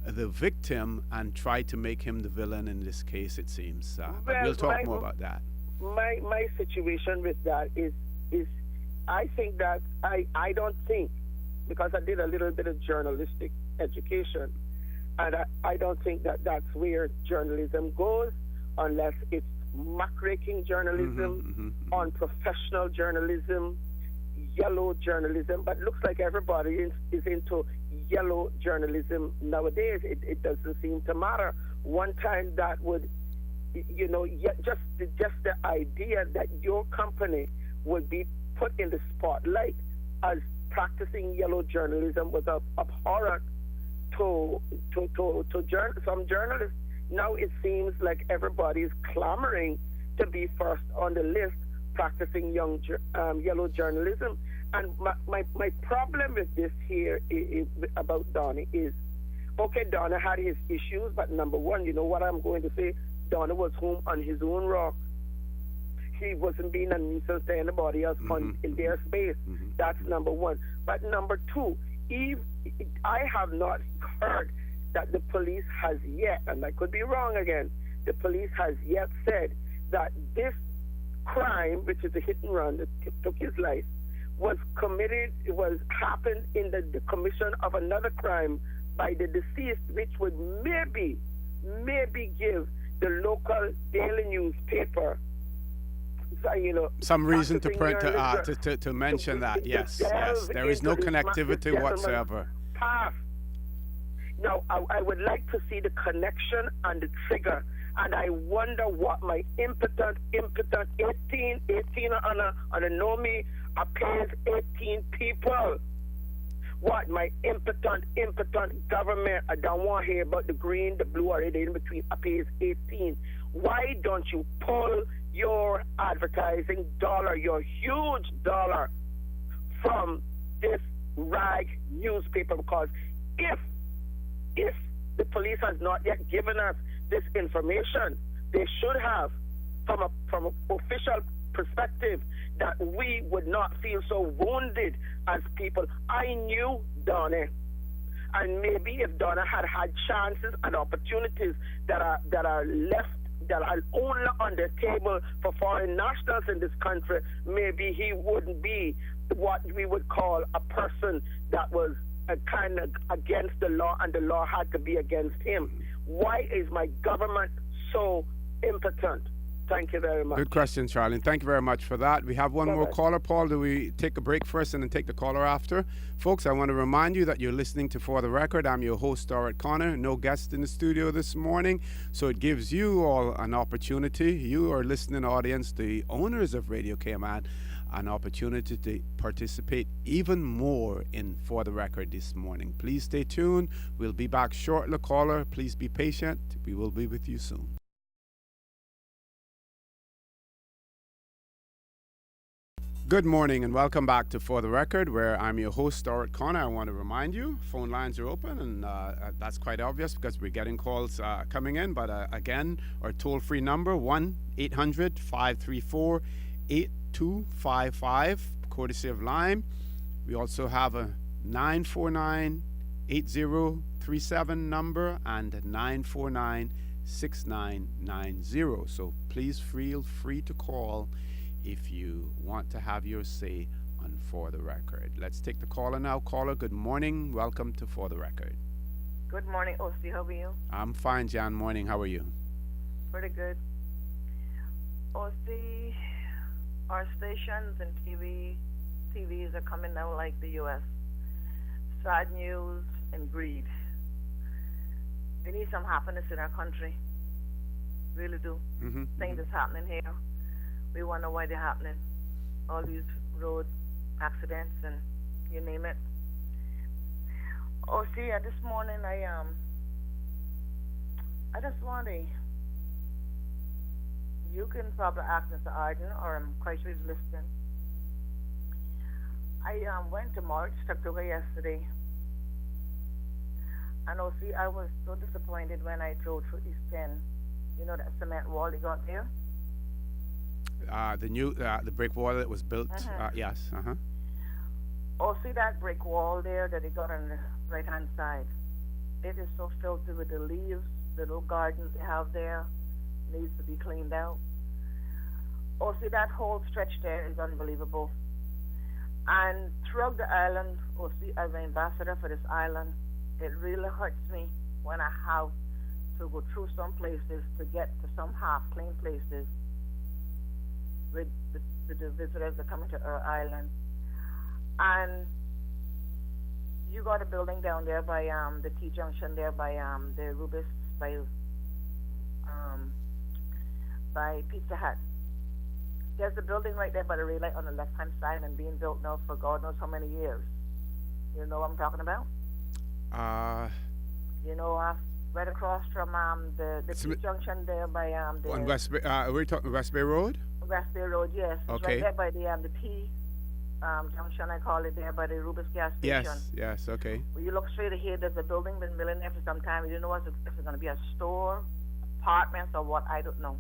the victim and tried to make him the villain in this case, it seems. But we'll talk more about that. My situation with that is I think that I don't think, because I did a little bit of journalistic education, and I don't think that that's where journalism goes unless it's muckraking journalism, unprofessional journalism, yellow journalism. But it looks like everybody is into yellow journalism nowadays. It doesn't seem to matter. One time that would, just the idea that your company would be put in the spotlight as practicing yellow journalism was abhorrent to some journalists. Now it seems like everybody is clamoring to be first on the list practicing yellow journalism. And my problem with this here is about Donnie is, okay, Donna had his issues, but number one, you know what I'm going to say? Donna was home on his own rock. He wasn't being a nuisance to anybody else in their space. That's number one. But number two, I have not heard that the police has yet, and I could be wrong again, the police has yet said that this crime, which is a hit and run that took his life, happened in the commission of another crime by the deceased, which would maybe give the local daily newspaper some reason to mention that. Yes, there is no connectivity whatsoever. Past. Now, I would like to see the connection and the trigger, and I wonder what my impotent 18 on a NOMI appears 18 people. What my impotent government, I don't want to hear about the green, the blue, or the in between appears 18. Why don't you pull your advertising dollar, your huge dollar from this rag newspaper, because if the police has not yet given us this information, they should have, from an official perspective, that we would not feel so wounded as people. I knew Donna, and maybe if Donna had chances and opportunities that are left, that are only on the table for foreign nationals in this country, maybe he wouldn't be what we would call a person that was kind of against the law, and the law had to be against him. Why is my government so impotent? Thank you very much. Good question, Charlene. Thank you very much for that. We have one more caller. Paul, do we take a break first and then take the caller after? Folks, I want to remind you that you're listening to For the Record. I'm your host, Dorrit Connor. No guest in the studio this morning, so it gives you all an opportunity. You, our listening audience, the owners of Radio Cayman, an opportunity to participate even more in For the Record this morning. Please stay tuned. We'll be back shortly, caller. Please be patient. We will be with you soon. Good morning and welcome back to For the Record, where I'm your host, Dorrit Connor. I want to remind you, phone lines are open, and that's quite obvious because we're getting calls coming in. But again, our toll-free number, 1-800-534-8255, courtesy of Lime. We also have a 949-8037 number and 949-6990. So please feel free to call if you want to have your say on For the Record. Let's take the caller now. Caller, good morning. Welcome to For the Record. Good morning, Osi. How are you? I'm fine, Jan. Morning. How are you? Pretty good. Osi, our stations and TVs are coming out like the U.S. Sad news and greed. We need some happiness in our country. Really do. Things that's happening here. We wonder why they're happening. All these road accidents and you name it. Oh, see, this morning I just wonder. You can probably ask Mr. Arden, or I'm quite sure he's listening. I went to March, stepped away yesterday, and see, I was so disappointed when I drove through East End. You know that cement wall they got there. The brick wall that was built. Yes. Oh, see that brick wall there that they got on the right-hand side? It is so filthy with the leaves, the little gardens they have there. Needs to be cleaned out. Oh, see that whole stretch there is unbelievable. And throughout the island, oh, see, as an ambassador for this island, it really hurts me when I have to go through some places to get to some half-clean places with the visitors that come into our island. And you got a building down there by the T-junction there by the Rubis, by Pizza Hut. There's a building right there by the red light on the left-hand side and being built now for God knows how many years. You know what I'm talking about? You know, right across from the T-junction there by the... On West Bay, are we talking West Bay Road? West Bay Road, yes. It's okay. Right there by the T junction, I call it, there by the Rubis gas station. Yes, okay. When you look straight ahead, there's a building been building there for some time. You don't know if it's going to be a store, apartments, or what, I don't know.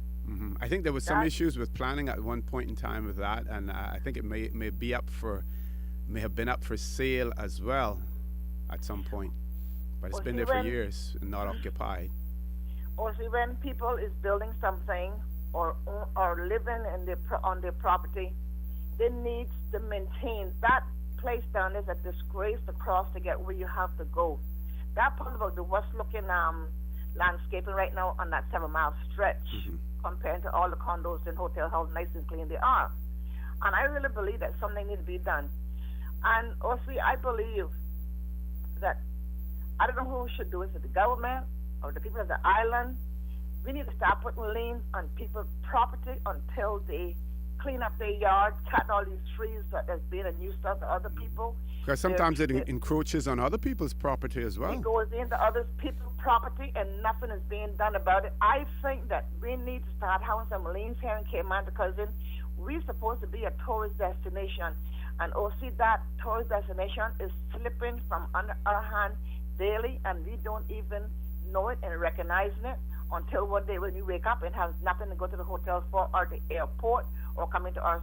I think there was some issues with planning at one point in time with that, and I think it may have been up for sale as well at some point. But it's been there for years and not occupied. Or see, when people is building something or living on their property, they need to maintain that place down there is a disgrace to cross to get where you have to go. That part about the worst looking landscaping right now on that 7-mile stretch compared to all the condos and hotels, how nice and clean they are. And I really believe that something needs to be done. And also, I believe that, I don't know who should do it, is it the government or the people of the island? We need to stop putting liens on people's property until they clean up their yard, cut all these trees that's being a nuisance to other people. Because sometimes it encroaches on other people's property as well. It goes into other people's property and nothing is being done about it. I think that we need to start having some lanes here in Cayman because we're supposed to be a tourist destination. And see that tourist destination is slipping from under our hand daily, and we don't even know it and recognizing it until one day when we wake up and have nothing to go to the hotels for or the airport or come into our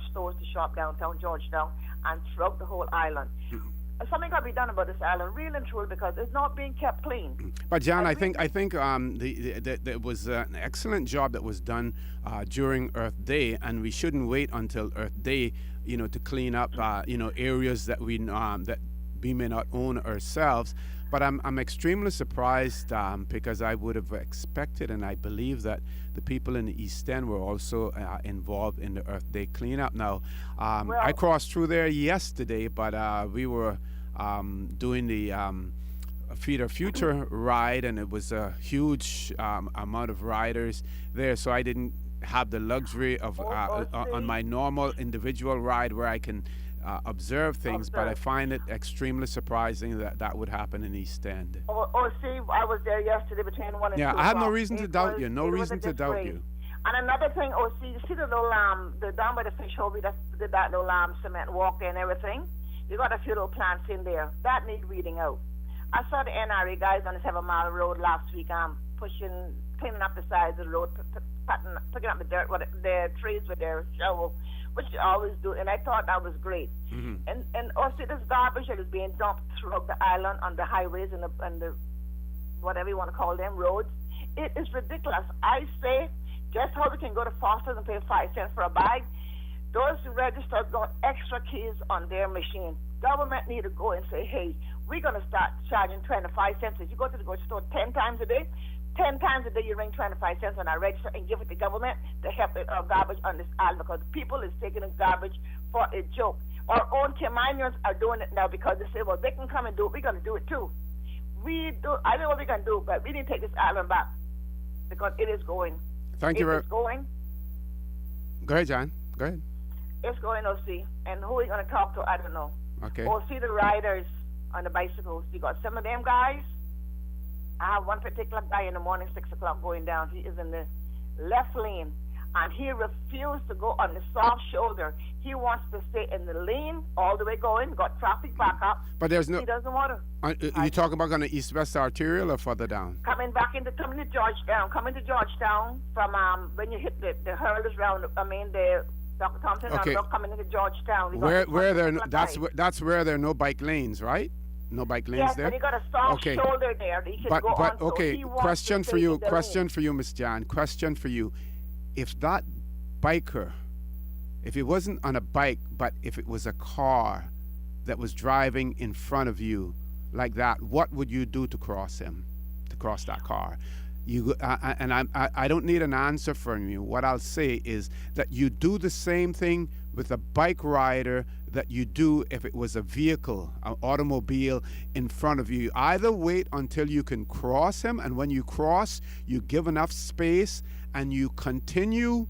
stores to shop downtown Georgetown and throughout the whole island. Something got to be done about this island, really and truly, because it's not being kept clean. But Jan, I think there was an excellent job that was done during Earth Day, and we shouldn't wait until Earth Day, to clean up, areas that we may not own ourselves. But I'm extremely surprised because I would have expected, and I believe that the people in the East End were also involved in the Earth Day cleanup. Now, I crossed through there yesterday, but we were doing the Feed Our Future ride, and it was a huge amount of riders there, so I didn't have the luxury of on my normal individual ride where I can observe things, but I find it extremely surprising that would happen in East End. See, I was there yesterday between 1 and 2 Yeah, I have no reason to doubt you. No reason to doubt you. And another thing, you see the little the down by the fish hole, we just did that little cement walk there and everything. You got a few little plants in there that need weeding out. I saw the NRA guys on the 7 Mile Road last week, cleaning up the sides of the road, picking up the dirt, the trees with their shovel, which they always do, and I thought that was great. Mm-hmm. And also this garbage that is being dumped throughout the island on the highways and the whatever you want to call them, roads, it is ridiculous. I say, just how we can go to Foster's and pay 5 cents for a bag, those registrars got extra keys on their machine. Government need to go and say, hey, we're going to start charging 25 cents. If you go to the grocery store 10 times a day, 10 times a day you ring 25 cents on our register and give it to government to help the garbage on this island, because people is taking the garbage for a joke. Our own Caymanians are doing it now because they say, well, they can come and do it. We're going to do it too. I don't know what we're going to do, but we need to take this island back because it is going. Thank you. It is going. Go ahead, John. Go ahead. It's going, OC. And who are you going to talk to? I don't know. Okay. OC, the riders on the bicycles. You got some of them guys. I have one particular guy in the morning, 6 o'clock, going down. He is in the left lane, and he refused to go on the soft shoulder. He wants to stay in the lane all the way going, got traffic back up. But there's no... He doesn't want to. You talking about going to East-West Arterial or further down? Coming to Georgetown. Coming to Georgetown from when you hit the hurdles round, the Dr. Thompson, okay. Coming into Georgetown. That's where there are no bike lanes, right? No bike lanes there? Yes, but you got a soft shoulder there that you can go on. Okay, question for you, Miss Jan. Question for you. If that biker, if it wasn't on a bike, but if it was a car that was driving in front of you like that, what would you do to cross that car? I don't need an answer from you. What I'll say is that you do the same thing with a bike rider that you do if it was a vehicle, an automobile in front of you. Either wait until you can cross him, and when you cross, you give enough space and you continue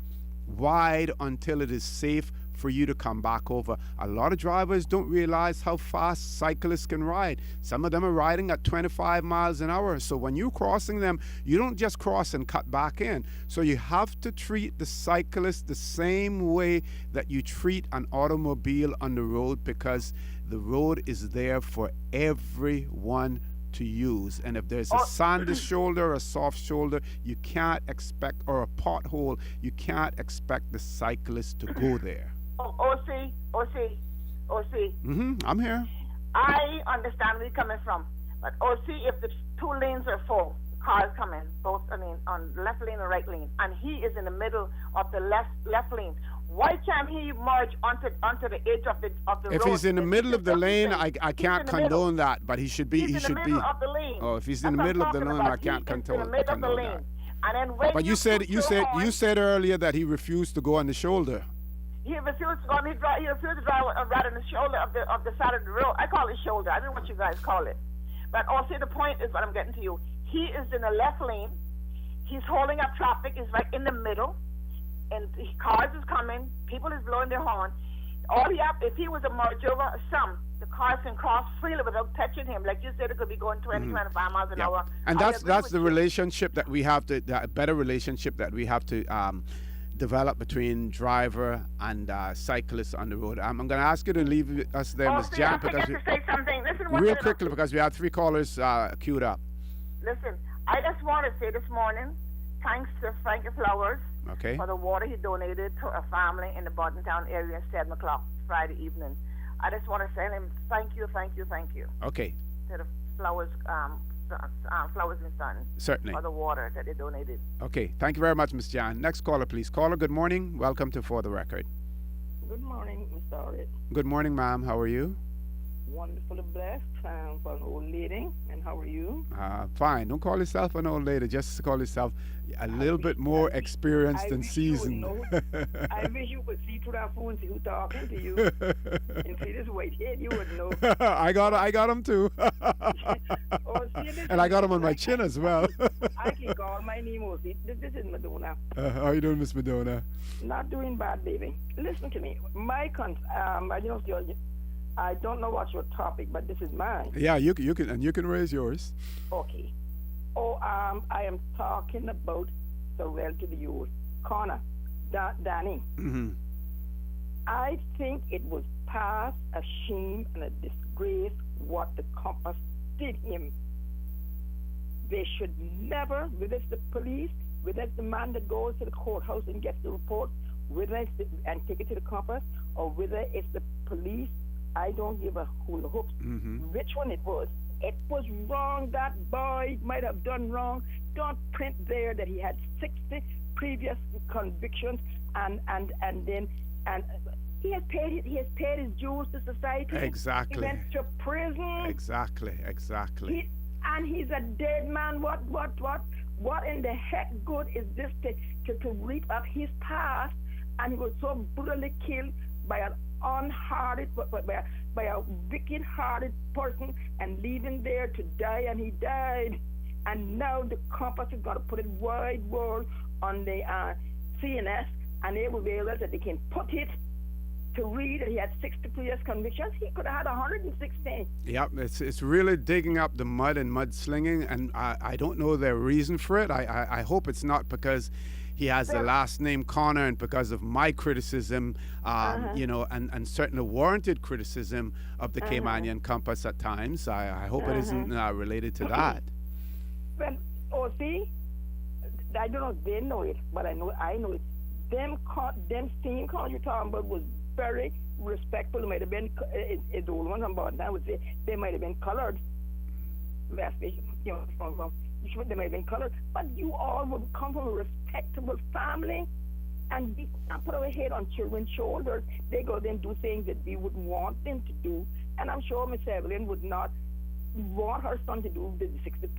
wide until it is safe for you to come back over. A lot of drivers don't realize how fast cyclists can ride. Some of them are riding at 25 miles an hour. So when you're crossing them, you don't just cross and cut back in. So you have to treat the cyclist the same way that you treat an automobile on the road, because the road is there for everyone to use. And if there's a sandy shoulder or a soft shoulder, you can't expect, or a pothole, you can't expect the cyclist to go there. OC. I'm here. I understand where you're coming from, but OC, if the 2 lanes are full, cars coming, on the left lane and right lane, and he is in the middle of the left lane, why can't he merge onto the edge of the road? If he's in the middle of the lane, I can't condone that, but he should be. He's in the middle of the lane. Oh, if he's in the middle of the lane, I can't condone that. And then when but you said earlier that he refused to go on the shoulder. He refused to drive right on the shoulder of the side of the road. I call it shoulder. I don't know what you guys call it. But also the point is what I'm getting to you. He is in the left lane. He's holding up traffic. He's right in the middle. and cars is coming, people is blowing their horn. All he have, if he was a Marjova or some, the cars can cross freely without touching him. Like you said, it could be going 20, 25 miles an hour. And that's the relationship that we have to, that better relationship that we have to develop between driver and cyclist on the road. I'm going to ask you to leave us there, Ms. Jan, because to say something. Listen, real quickly, because we have 3 callers queued up. Listen, I just want to say this morning, thanks to Frankie Flowers for the water he donated to a family in the Bordentown area at 7 o'clock Friday evening. I just want to say to him, thank you. Okay. To the Flowers, Flowers and Sons. Certainly. For the water that they donated. Okay. Thank you very much, Ms. Jan. Next caller, please. Caller, good morning. Welcome to For the Record. Good morning, Mr. Orrit. Good morning, ma'am. How are you? Wonderfully blessed for an old lady. And how are you? Fine. Don't call yourself an old lady. Just call yourself a little bit more experienced and seasoned. I wish you could see through that phone, see who's talking to you. And see this white head, you would know. I got him too. And I got him on my chin as well. I can call my name. This is Madonna. How are you doing, Miss Madonna? Not doing bad, baby. Listen to me. I don't know what's your topic, but this is mine. Yeah, you can raise yours. Okay. I am talking about the relatively youth. Connor, Danny. Mm-hmm. I think it was past a shame and a disgrace what the Compass did him. They should never, whether it's the police, whether it's the man that goes to the courthouse and gets the report, whether it's and take it to the Compass, or whether it's the police. I don't give a hula hoops which one it was. It was wrong. That boy might have done wrong. Don't print there that he had 60 previous convictions and he has paid his dues to society. Exactly. He went to prison. Exactly. And he's a dead man. What in the heck good is this to reap up his past? And he was so brutally killed by an unhearted, by a wicked-hearted person and leaving there to die, and he died. And now the Compass is going to put it wide world on the CNS, and they will realize that they can put it to read that he had 60 previous convictions. He could have had 116. Yep, it's really digging up the mud and mudslinging, and I don't know their reason for it. I hope it's not because he has the last name Connor, and because of my criticism, and certainly warranted criticism of the Caymanian Compass at times. I hope it isn't related to that. Well, see, I don't know if they know it, but I know it. Them same Connor you're talking about was very respectful. It might have been the old ones on board. I would say they might have been colored. They might have been colored, but you all would come from a respectable family, and we can't put our head on children's shoulders. They go there and do things that we would want them to do, and I'm sure Miss Evelyn would not want her son to do the 60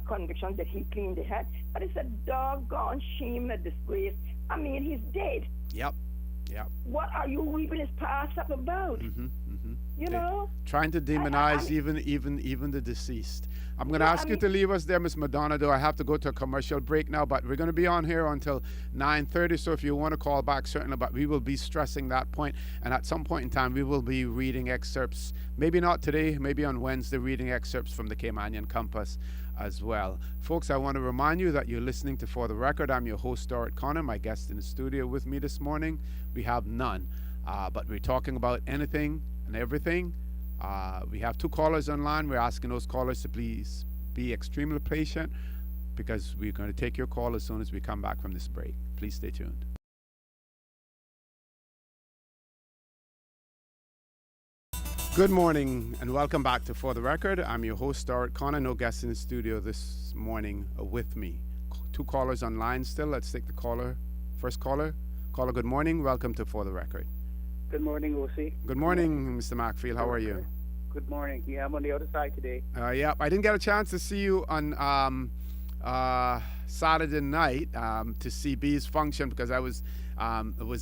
convictions that he claimed he had. But it's a doggone shame and a disgrace. I mean, he's dead. Yep. What are you reaping his past up about? You know, trying to demonize even the deceased. I'm going to ask you to leave us there, Miss Madonna, though I have to go to a commercial break now, but we're going to be on here until 9:30, so if you want to call back, certainly, but we will be stressing that point, and at some point in time, we will be reading excerpts, maybe not today, maybe on Wednesday, reading excerpts from the Caymanian Compass as well. Folks, I want to remind you that you're listening to For the Record. I'm your host, Stuart Connor. My guest in the studio with me this morning, we have none, but we're talking about anything and everything. We have 2 callers online. We're asking those callers to please be extremely patient, because we're going to take your call as soon as we come back from this break. Please stay tuned. Good morning and welcome back to For the Record. I'm your host, Stuart Connor. No guests in the studio this morning with me. 2 callers online still. Let's take the caller. First caller. Caller, good morning. Welcome to For the Record. Good morning, OC. Good morning, Mr. Macfield. How are you? Good morning. Yeah, I'm on the other side today. Yeah, I didn't get a chance to see you on Saturday night to see B's function because I was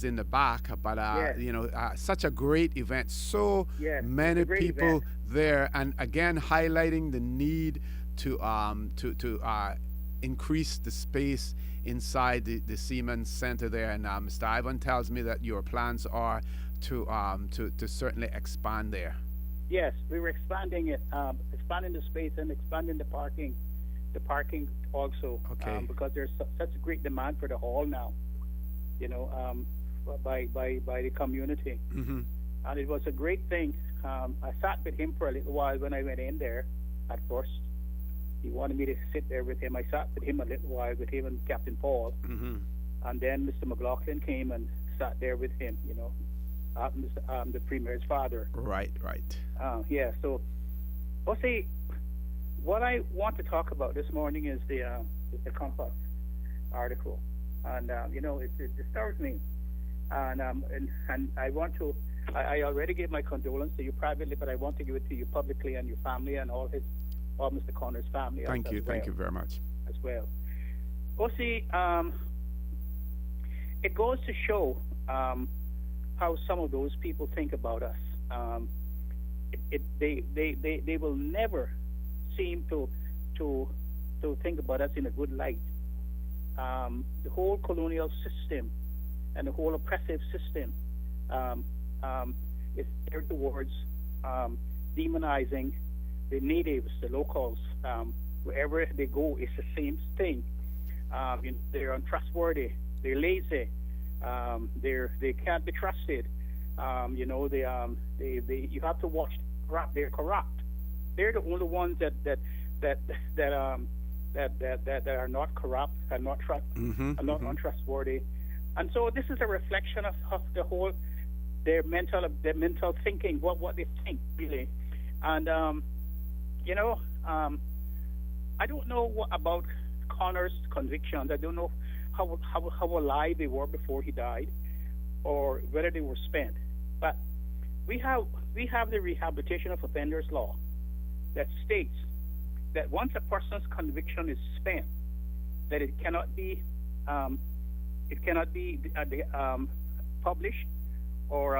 in the back. But such a great event. So many people there, and again highlighting the need to increase the space inside the Cayman Center there. And Mr. Ivan tells me that your plans are to certainly expand there. Yes, we were expanding it, expanding the space and expanding the parking also. Okay. Because there's such a great demand for the hall now, by the community. Mm-hmm. And it was a great thing. I sat with him for a little while when I went in there at first. He wanted me to sit there with him. I sat with him a little while, with him and Captain Paul. Mm-hmm. And then Mr. McLaughlin came and sat there with him, the Premier's father. Right. Yeah, so, well, see, what I want to talk about this morning is the Compass article. And, it disturbs me. And I want to, I already gave my condolence to you privately, but I want to give it to you publicly and your family and all Mr. Connor's family. Thank you very much. As well. Well, see, it goes to show how some of those people think about us. They will never seem to think about us in a good light. The whole colonial system and the whole oppressive system is geared towards demonizing the natives, the locals. Wherever they go, it's the same thing. They're untrustworthy. They're lazy. They can't be trusted. You have to watch. They're corrupt. They're the only ones that are not corrupt and not untrustworthy. And so this is a reflection of the whole their mental thinking, what they think really. And I don't know about Connor's convictions. I don't know how alive they were before he died, or whether they were spent. But we have the Rehabilitation of Offenders law that states that once a person's conviction is spent, that it cannot be published or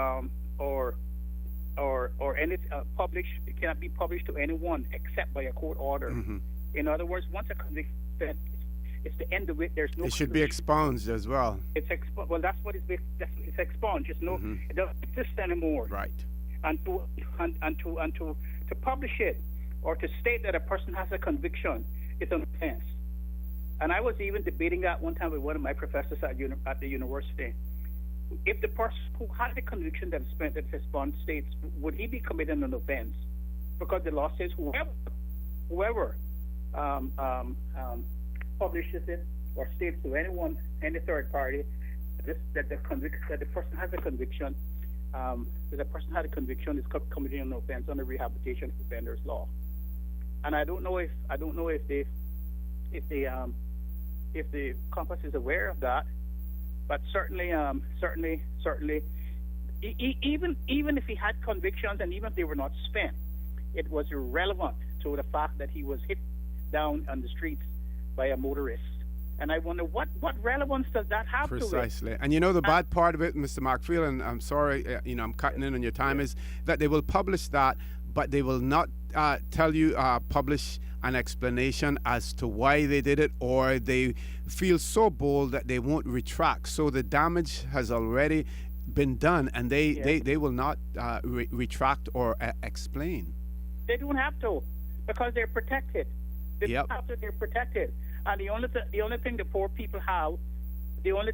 any published. It cannot be published to anyone except by a court order. Mm-hmm. In other words, once a conviction is spent, it's the end of it. There's no. It should be expunged as well. Well, that's what it's expunged. It's no. Mm-hmm. It doesn't exist anymore. Right. And to publish it or to state that a person has a conviction is an offense. And I was even debating that one time with one of my professors at the university. If the person who had the conviction that spent that expunged states, would he be committing an offense? Because the law says whoever publishes it or states to anyone, any third party, that the person has a conviction, that the person had a conviction is committing an offense under Rehabilitation of Offenders law. And I don't know if the Compass is aware of that, but certainly, even if he had convictions and even if they were not spent, it was irrelevant to the fact that he was hit down on the streets by a motorist. And I wonder what relevance does that have to it? Precisely. And the bad part of it, Mr. McPhail, and I'm sorry, I'm cutting in on your time, is that they will publish that, but they will not publish an explanation as to why they did it, or they feel so bold that they won't retract. So the damage has already been done, and they will not retract or explain. They don't have to, because they're protected. They're protected. And the only thing the poor people have, the only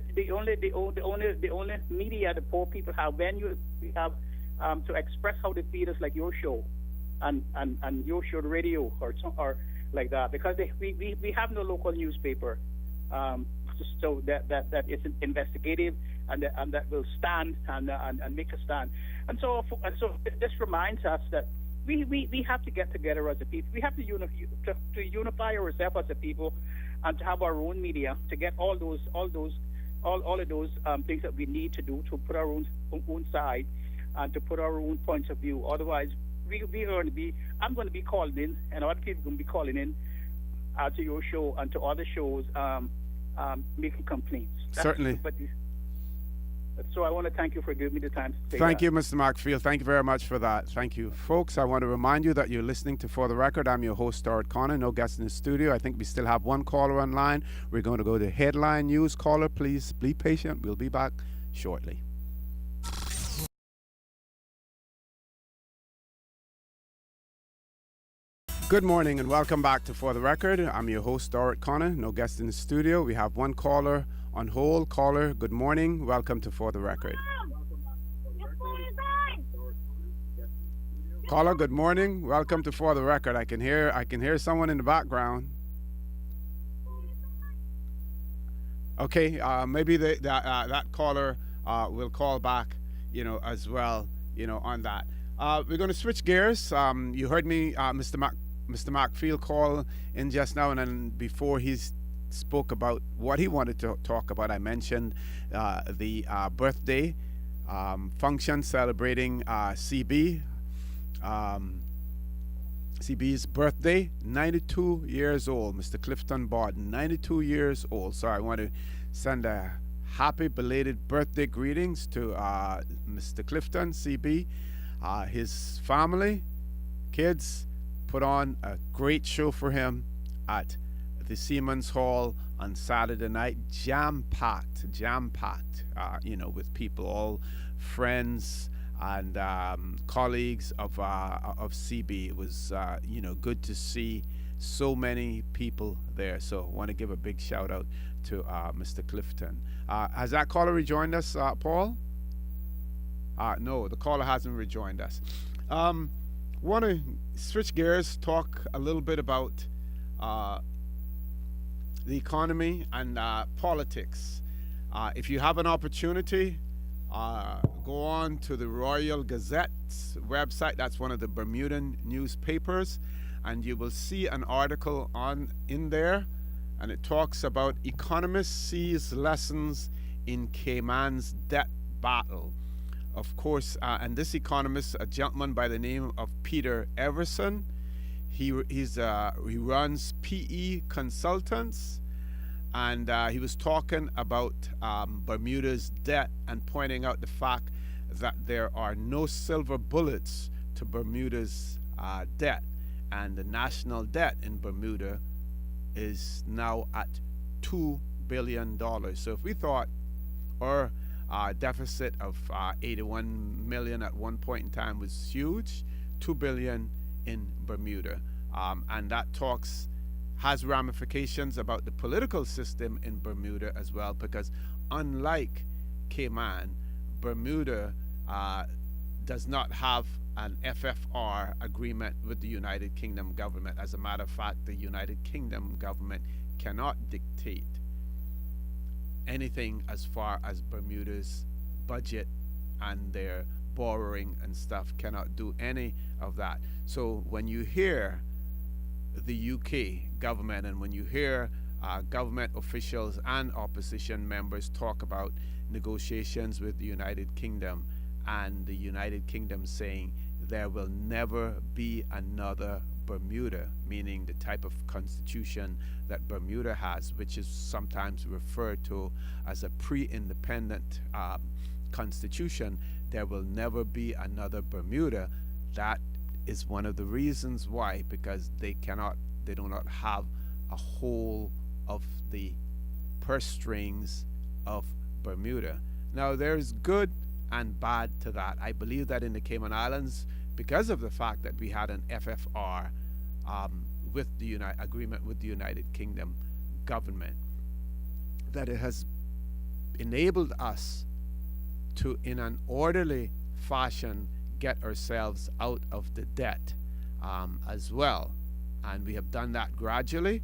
media the poor people have, when you have to express how they feel, is like your show, and your show, the radio or like that, because we have no local newspaper, so that is investigative and that will stand and make a stand. And so this reminds us that we have to get together as a people. We have to unify ourselves as a people, and to have our own media, to get all of those things that we need to do to put our own side and to put our own points of view. Otherwise, I'm going to be calling in, and other people are going to be calling in to your show and to other shows, making complaints. Certainly. So I want to thank you for giving me the time to say Thank that. you, Mr. Markfield. Thank you very much for that. Thank you. Folks, I want to remind you that you're listening to For the Record. I'm your host, Stuart Connor. No guest in the studio. I think we still have one caller online. We're going to go to headline news. Caller, please be patient. We'll be back shortly. Good morning and welcome back to For the Record. I'm your host, Stuart Connor. No guest in the studio. We have one caller on hold. Caller, good morning. Welcome to For the Record. Caller, good morning. Welcome to For the Record. I can hear someone in the background. Okay, maybe that caller will call back, as well, on that. We're going to switch gears. You heard me, Mr. Markfield call in just now, and then before he spoke about what he wanted to talk about, I mentioned the birthday function celebrating CB. CB's birthday, 92 years old. Mr. Clifton Barton, 92 years old. So I want to send a happy belated birthday greetings to Mr. Clifton, CB, his family, kids. Put on a great show for him at the Siemens Hall on Saturday night. Jam-packed, with people, all friends and colleagues of CB. It was, good to see so many people there. So I want to give a big shout out to Mr. Clifton. Has that caller rejoined us, Paul? No, the caller hasn't rejoined us. Want to switch gears, talk a little bit about the economy and politics. If you have an opportunity, go on to the Royal Gazette's website. That's one of the Bermudan newspapers, and you will see an article in there, and it talks about economists sees lessons in Cayman's debt battle. Of course, and this economist, a gentleman by the name of Peter Everson, he runs PE Consultants, and he was talking about Bermuda's debt and pointing out the fact that there are no silver bullets to Bermuda's debt, and the national debt in Bermuda is now at $2 billion. So if we thought our deficit of 81 million at one point in time was huge, 2 billion in Bermuda, and that has ramifications about the political system in Bermuda as well, because unlike Cayman, Bermuda does not have an FFR agreement with the United Kingdom government. As a matter of fact, the United Kingdom government cannot dictate anything as far as Bermuda's budget and their borrowing and stuff, cannot do any of that. So when you hear the UK government and when you hear government officials and opposition members talk about negotiations with the United Kingdom, and the United Kingdom saying there will never be another Bermuda, meaning the type of constitution that Bermuda has, which is sometimes referred to as a pre-independent constitution, there will never be another Bermuda. That is one of the reasons why, because they do not have a whole of the purse strings of Bermuda. Now, there's good and bad to that. I believe that in the Cayman Islands, because of the fact that we had an FFR with the agreement with the United Kingdom government, that it has enabled us to, in an orderly fashion, get ourselves out of the debt as well. And we have done that gradually,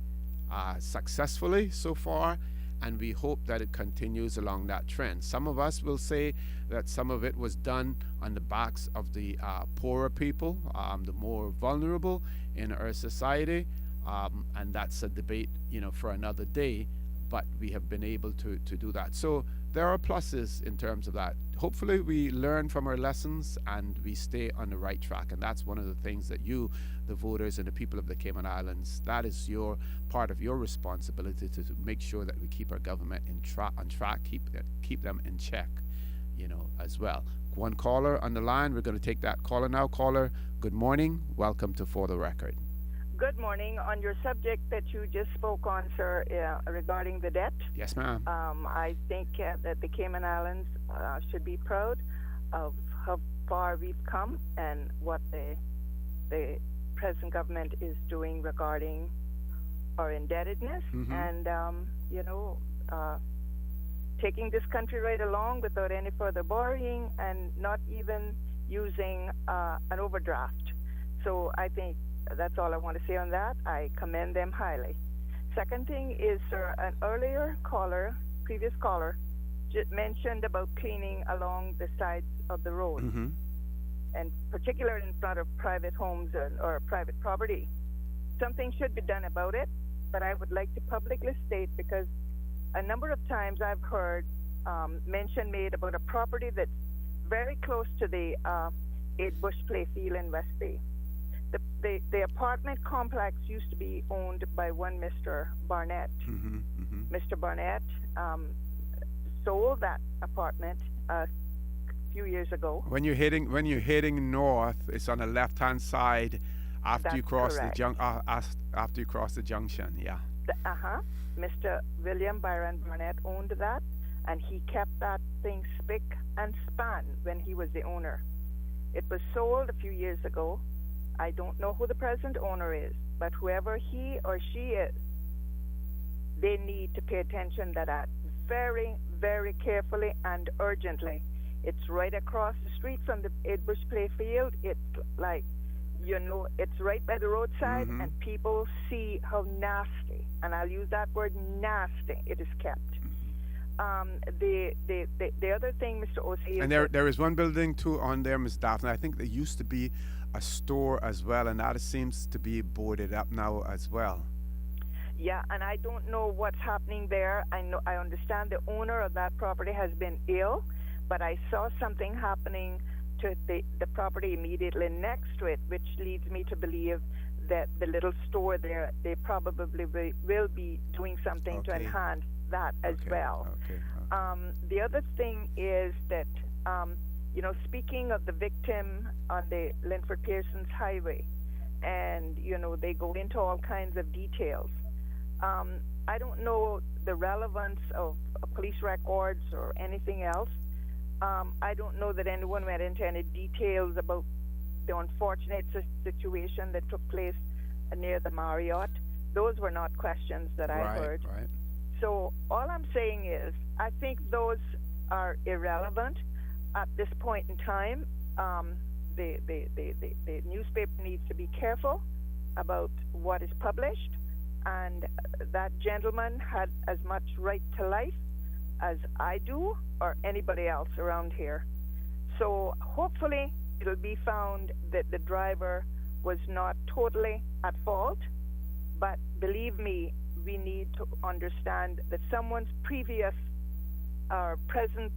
successfully so far, and we hope that it continues along that trend. Some of us will say that some of it was done on the backs of the poorer people, the more vulnerable in our society, and that's a debate, for another day, but we have been able to do that. So there are pluses in terms of that. Hopefully we learn from our lessons and we stay on the right track, and that's one of the things that you, the voters and the people of the Cayman Islands, that is your part of your responsibility to make sure that we keep our government on track, keep them in check. as well. One caller on the line. We're going to take that caller now. Caller, good morning. Welcome to For the Record. Good morning. On your subject that you just spoke on, sir, regarding the debt. Yes, ma'am. I think that the Cayman Islands should be proud of how far we've come and what the present government is doing regarding our indebtedness and, taking this country right along without any further borrowing and not even using an overdraft. So I think that's all I want to say on that. I commend them highly. Second thing is, sir, an earlier caller, previous caller, mentioned about cleaning along the sides of the road, and particularly in front of private homes or private property. Something should be done about it, but I would like to publicly state, because a number of times I've heard mention made about a property that's very close to the 8 Bush Playfield in West Bay. The apartment complex used to be owned by one Mr. Barnett. Mr. Barnett sold that apartment a few years ago. When you're heading north, it's on the left-hand side after you cross after you cross the junction. Yeah. Mr. William Byron Barnett owned that, and he kept that thing spick and span when he was the owner. It was sold a few years ago. I don't know who the present owner is, but whoever he or she is, they need to pay attention to that very, very carefully and urgently. It's right across the street from the 8 Bush Playfield. It's like, it's right by the roadside, and people see how nasty, and I'll use that word, nasty, it is kept. The other thing, Mr. O.C. And there is one building too on there, Ms. Daphne. I think there used to be a store as well, and that seems to be boarded up now as well. Yeah, and I don't know what's happening there. I understand the owner of that property has been ill, but I saw something happening to the property immediately next to it, which leads me to believe that the little store there, they probably will be doing something to enhance that as well. The other thing is that, speaking of the victim on the Linford Pearsons Highway, and, they go into all kinds of details. I don't know the relevance of police records or anything else. I don't know that anyone went into any details about the unfortunate situation that took place near the Marriott. Those were not questions that I heard. Right. So all I'm saying is, I think those are irrelevant at this point in time. The newspaper needs to be careful about what is published, and that gentleman had as much right to life as I do or anybody else around here. So hopefully it'll be found that the driver was not totally at fault, but believe me, we need to understand that someone's previous or present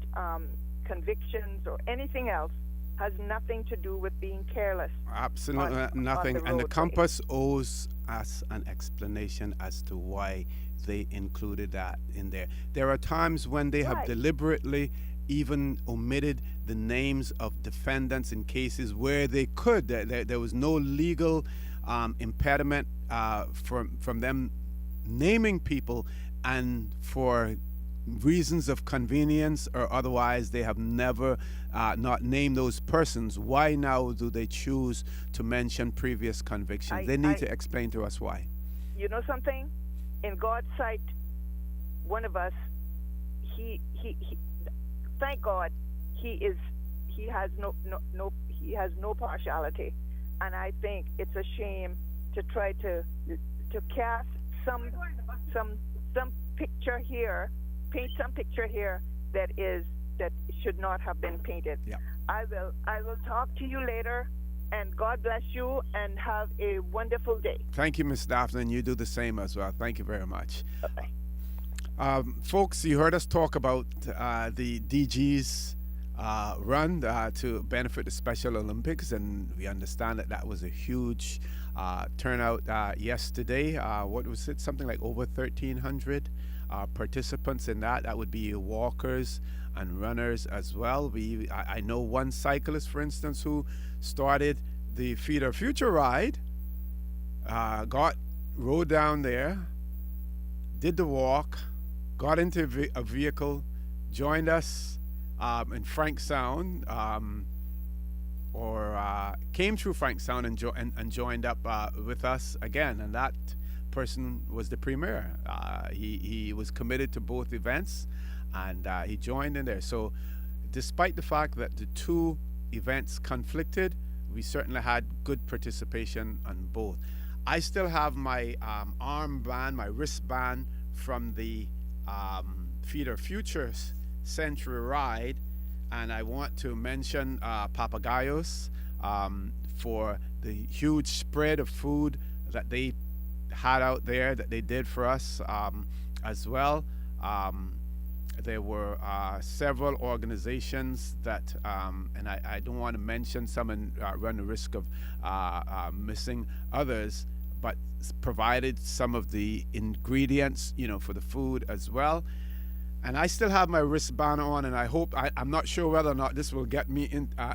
convictions or anything else has nothing to do with being careless. Absolutely nothing. And the Compass owes us an explanation as to why they included that in there. There are times when they have deliberately even omitted the names of defendants in cases where they could. There was no legal impediment from them naming people, and for reasons of convenience or otherwise, they have never not named those persons. Why now do they choose to mention previous convictions? They need to explain to us why. You know something? In God's sight, one of us, he thank God, he has no partiality, and I think it's a shame to try to cast some picture here, paint some picture here that should not have been painted. Yeah. I will talk to you later, and God bless you, and have a wonderful day. Thank you, Ms. Daphne, and you do the same as well. Thank you very much. Bye-bye. Folks, you heard us talk about the DG's run to benefit the Special Olympics, and we understand that was a huge turnout yesterday. What was it? Something like over 1,300 participants in that. That would be walkers and runners as well. I know one cyclist, for instance, who started the Feed Our Future ride, rode down there, did the walk, got into a vehicle, joined us in Frank Sound, came through Frank Sound and joined up with us again. And that person was the premier. He was committed to both events, and he joined in there. So despite the fact that the two events conflicted, we certainly had good participation on both. I still have my armband, my wristband from the Feed Our Futures Century Ride, and I want to mention Papagayos for the huge spread of food that they had out there, that they did for us as well. There were several organizations that, and I don't want to mention some and run the risk of missing others, but provided some of the ingredients, for the food as well. And I still have my wristband on, and I hope, I'm not sure whether or not this will get me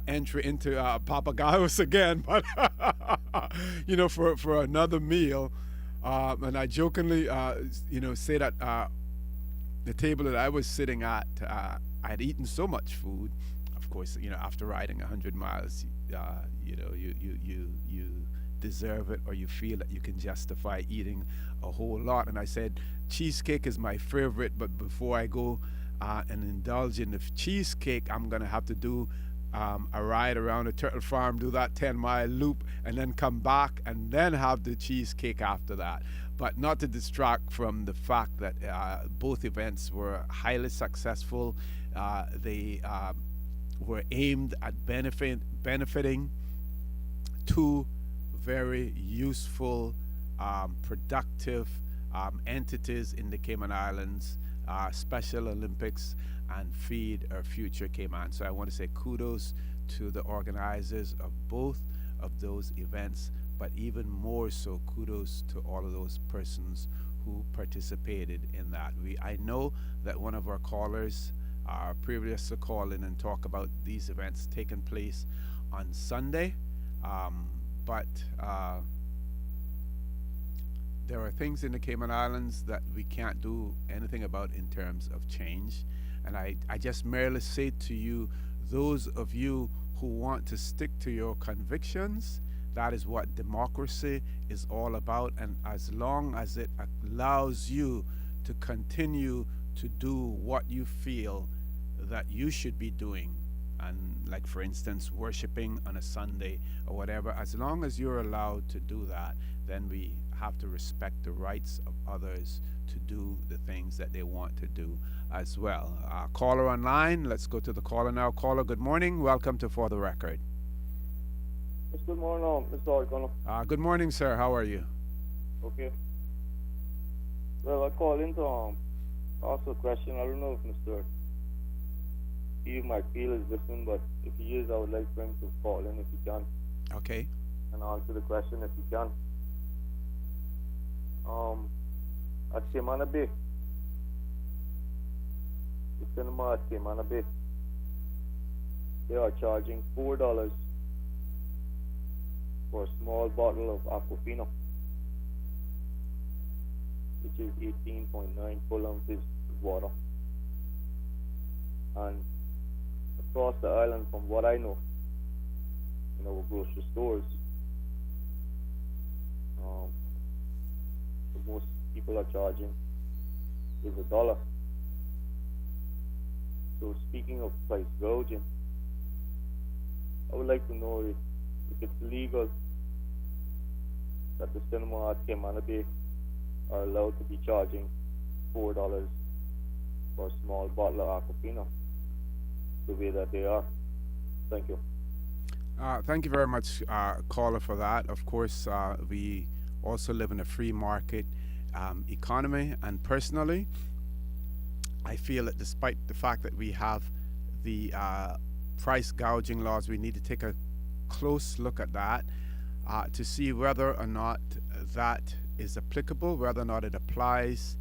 entry into Papagayos again, but, for another meal. And I jokingly, say that the table that I was sitting at, I had eaten so much food. Of course, after riding 100 miles, you deserve it, or you feel that you can justify eating a whole lot. And I said, cheesecake is my favorite, but before I go and indulge in the cheesecake, I'm going to have to do a ride around a turtle farm, do that 10-mile loop, and then come back and then have the cheesecake after that. But not to distract from the fact that both events were highly successful. They were aimed at benefiting two very useful, productive entities in the Cayman Islands, Special Olympics and Feed Our Future Cayman. So I want to say kudos to the organizers of both of those events, but even more so kudos to all of those persons who participated in that. I know that one of our callers previous to call in and talk about these events taking place on Sunday, but there are things in the Cayman Islands that we can't do anything about in terms of change. And I just merely say to you, those of you who want to stick to your convictions, that is what democracy is all about. And as long as it allows you to continue to do what you feel that you should be doing, and like for instance worshiping on a Sunday or whatever, as long as you're allowed to do that, then we have to respect the rights of others to do the things that they want to do as well. Caller online, let's go to the caller now. Caller, good morning, welcome to For the Record. Yes, good morning, Mr. O'Connor. Good morning, sir, how are you? Okay. Well, I called in to ask a question. I don't know if Mr. Steve McFeel is listening, but if he is, I would like for him to call in if he can. Okay. And answer the question if he can. At Cayman Bay, the cinema at Cayman Bay, they are charging $4 for a small bottle of Aquafina, which is 18.9 full ounces of water. And across the island, from what I know, in our grocery stores, the most people are charging is $1. So speaking of price gouging, I would like to know if it's legal that the cinema at Cayman Bay are allowed to be charging $4 for a small bottle of Aquafina the way that they are. Thank you. Thank you very much, caller, for that. Of course, we also live in a free market economy, and personally, I feel that despite the fact that we have the price gouging laws, we need to take a close look at that to see whether or not that is applicable, whether or not it applies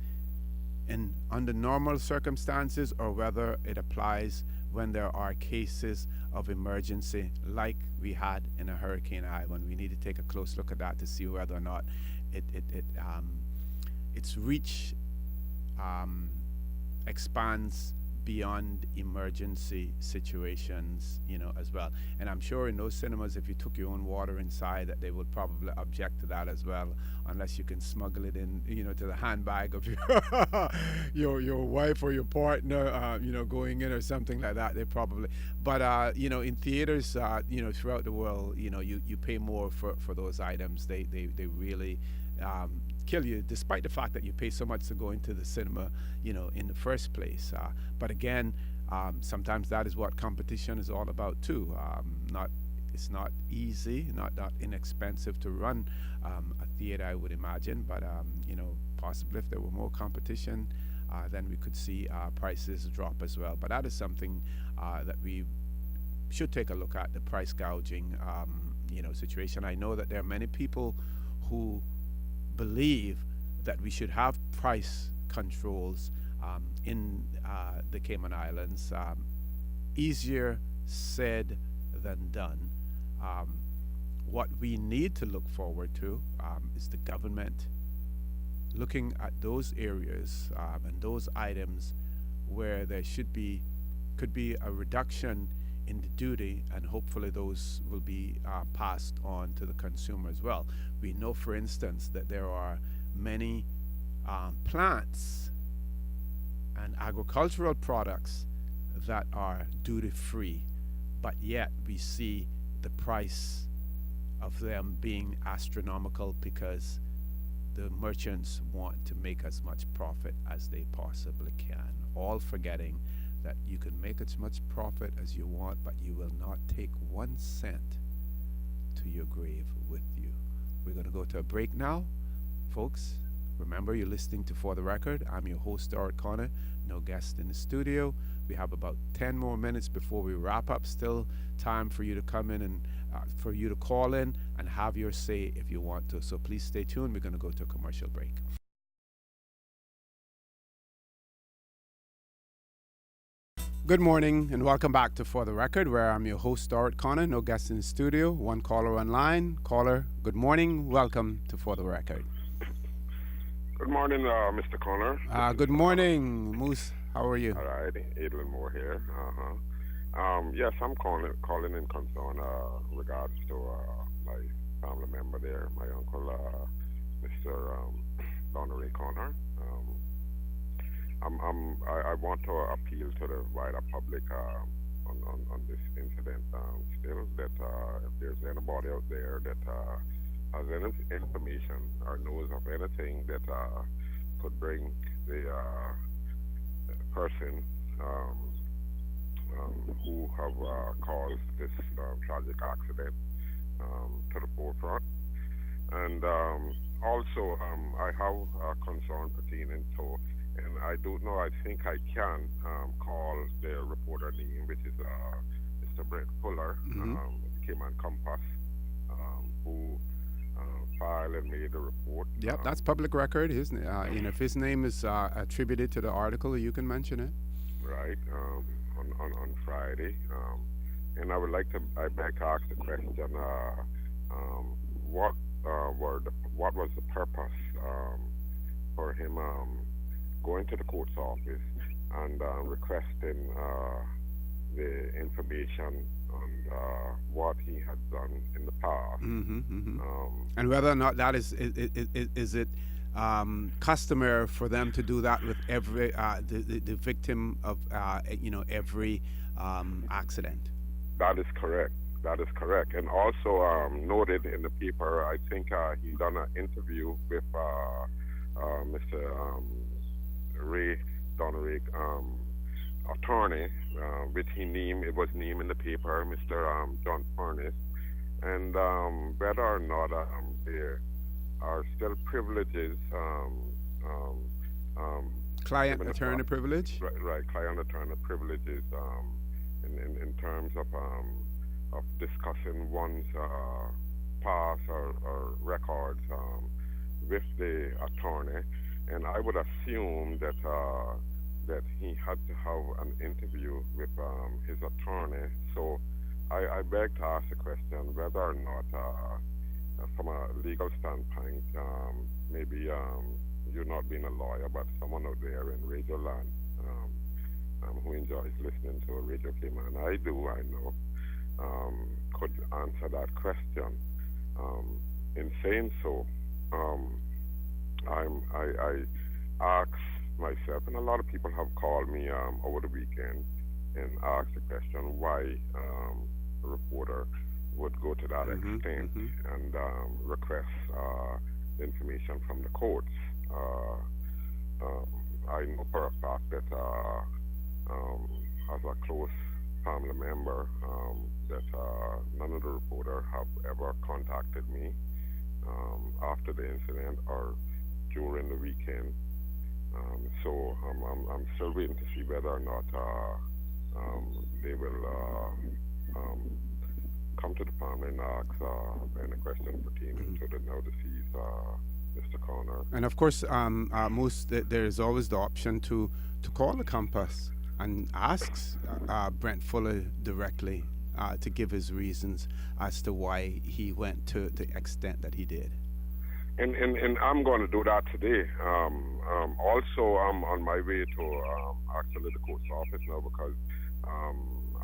in under normal circumstances or whether it applies when there are cases of emergency like we had in a Hurricane Ivan. We need to take a close look at that to see whether or not its reach expands beyond emergency situations, as well. And I'm sure in those cinemas, if you took your own water inside, that they would probably object to that as well, unless you can smuggle it in, to the handbag of your wife or your partner, going in or something like that. They probably, but in theaters, throughout the world, you pay more for those items. They really kill you, despite the fact that you pay so much to go into the cinema, in the first place. But again, sometimes that is what competition is all about too. It's not easy, not inexpensive to run a theater, I would imagine. But possibly if there were more competition, then we could see prices drop as well. But that is something that we should take a look at, the price gouging, situation. I know that there are many people who believe that we should have price controls in the Cayman Islands. Easier said than done. What we need to look forward to is the government looking at those areas and those items where there could be a reduction in the duty, and hopefully those will be passed on to the consumer as well. We know, for instance, that there are many plants and agricultural products that are duty-free, but yet we see the price of them being astronomical because the merchants want to make as much profit as they possibly can, all forgetting that you can make as much profit as you want, but you will not take 1 cent to your grave with you. We're going to go to a break now. Folks, remember you're listening to For the Record. I'm your host, Art Connor. No guest in the studio. We have about 10 more minutes before we wrap up. Still time for you to come in and for you to call in and have your say if you want to. So please stay tuned. We're going to go to a commercial break. Good morning and welcome back to For the Record, where I'm your host, Art Connor. No guest in the studio. One caller online. Caller, good morning. Welcome to For the Record. Good morning, Mr. Connor. Good morning, Moose. How are you? All right, Adlin Moore here. Yes, I'm calling in concern regards to my family member there, my uncle, Mr. Donnery Connor. I want to appeal to the wider public on this incident still, that if there's anybody out there that has any information or knows of anything that could bring the person who have caused this tragic accident to the forefront. And also, I have a concern pertaining to, and I don't know, I think I can call the reporter name, which is Mr. Brett Fuller, Cayman Compass, who filed and made the report. Yep, that's public record, isn't it? If his name is attributed to the article, you can mention it. Right, on Friday. And I would like to, I'd like to ask the question, what was the purpose for him going to the court's office and requesting the information on what he had done in the past. And whether or not that is it customary for them to do that with every the victim of every accident. That is correct. That is correct. And also noted in the paper, I think he done an interview with Mr. Ray Donnery, attorney, which he named, it was named in the paper, Mr. John Furness, and whether or not there are still privileges, client-attorney privilege? Right, client-attorney privileges in terms of discussing one's past or records with the attorney. and I would assume that that he had to have an interview with his attorney. So I beg to ask the question whether or not, from a legal standpoint, maybe you're not being a lawyer, but someone out there in Radio Land who enjoys listening to Radio Cayman, I know, could answer that question. In saying so, I ask myself, and a lot of people have called me over the weekend and asked the question why a reporter would go to that extent and request information from the courts. I know for a fact that as a close family member, that none of the reporters have ever contacted me after the incident or during the weekend. So I'm still waiting to see whether or not they will come to the family and ask any question pertaining to the now deceased Mr. Connor. And of course, Moose, there is always the option to call the Compass and ask Brent Fuller directly to give his reasons as to why he went to the extent that he did. And I'm going to do that today. Also, I'm on my way to actually the court's office now because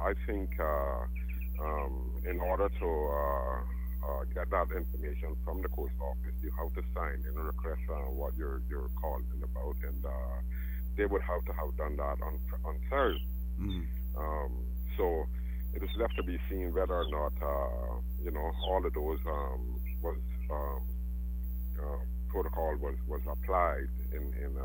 I think in order to get that information from the court's office, you have to sign in a request what you're calling about, and they would have to have done that on Thursday. So it is left to be seen whether or not all of those was protocol was applied in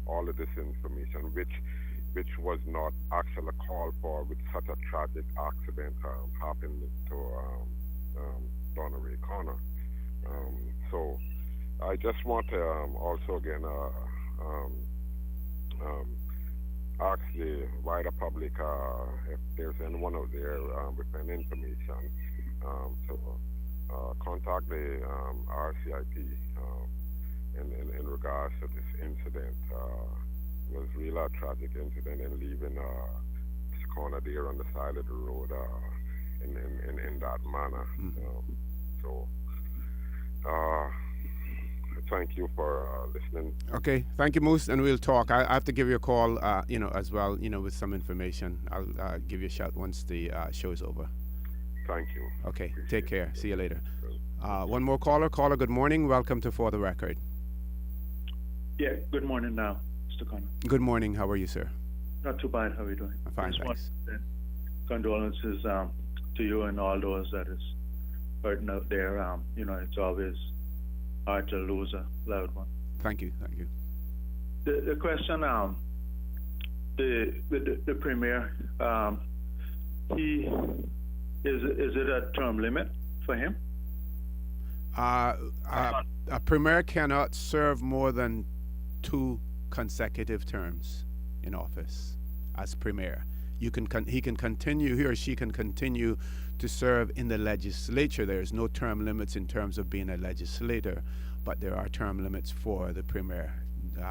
all of this information, which was not actually called for with such a tragic accident happened to Donna Ray Connor. So I just want to also again ask the wider public if there's anyone out there with any information to contact the RCIP in regards to this incident. It was really a tragic incident, and leaving Mr. Connor there on the side of the road in that manner. So thank you for listening. Okay, thank you, Moose, and we'll talk. I have to give you a call, as well, with some information. I'll give you a shout once the show is over. Thank you. Okay, appreciate take care. See you later. One more caller. Caller, good morning. Welcome to For the Record. Yeah, good morning now, Mr. Connor. Good morning. How are you, sir? Not too bad. How are you doing? I'm fine, thanks. Condolences to you and all those that is hurting out there. It's always hard to lose a loved one. Thank you. The question, the premier, is it a term limit for him? A premier cannot serve more than 2 consecutive terms in office as premier. He or she can continue to serve in the legislature. There is no term limits in terms of being a legislator, but there are term limits for the premier,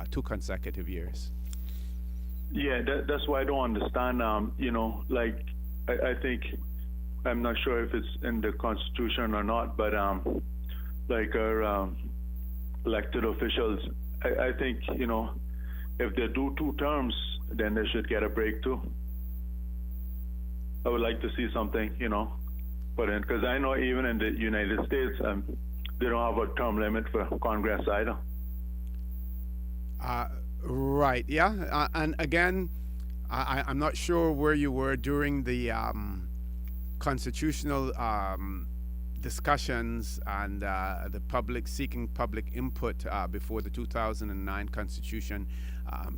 2 consecutive years. Yeah, that's why I don't understand. I think, I'm not sure if it's in the Constitution or not, but our elected officials, I think, if they do 2 terms, then they should get a break too. I would like to see something, put in, because I know even in the United States, they don't have a term limit for Congress either. Right, yeah. And again, I'm not sure where you were during the constitutional discussions and the public seeking public input before the 2009 Constitution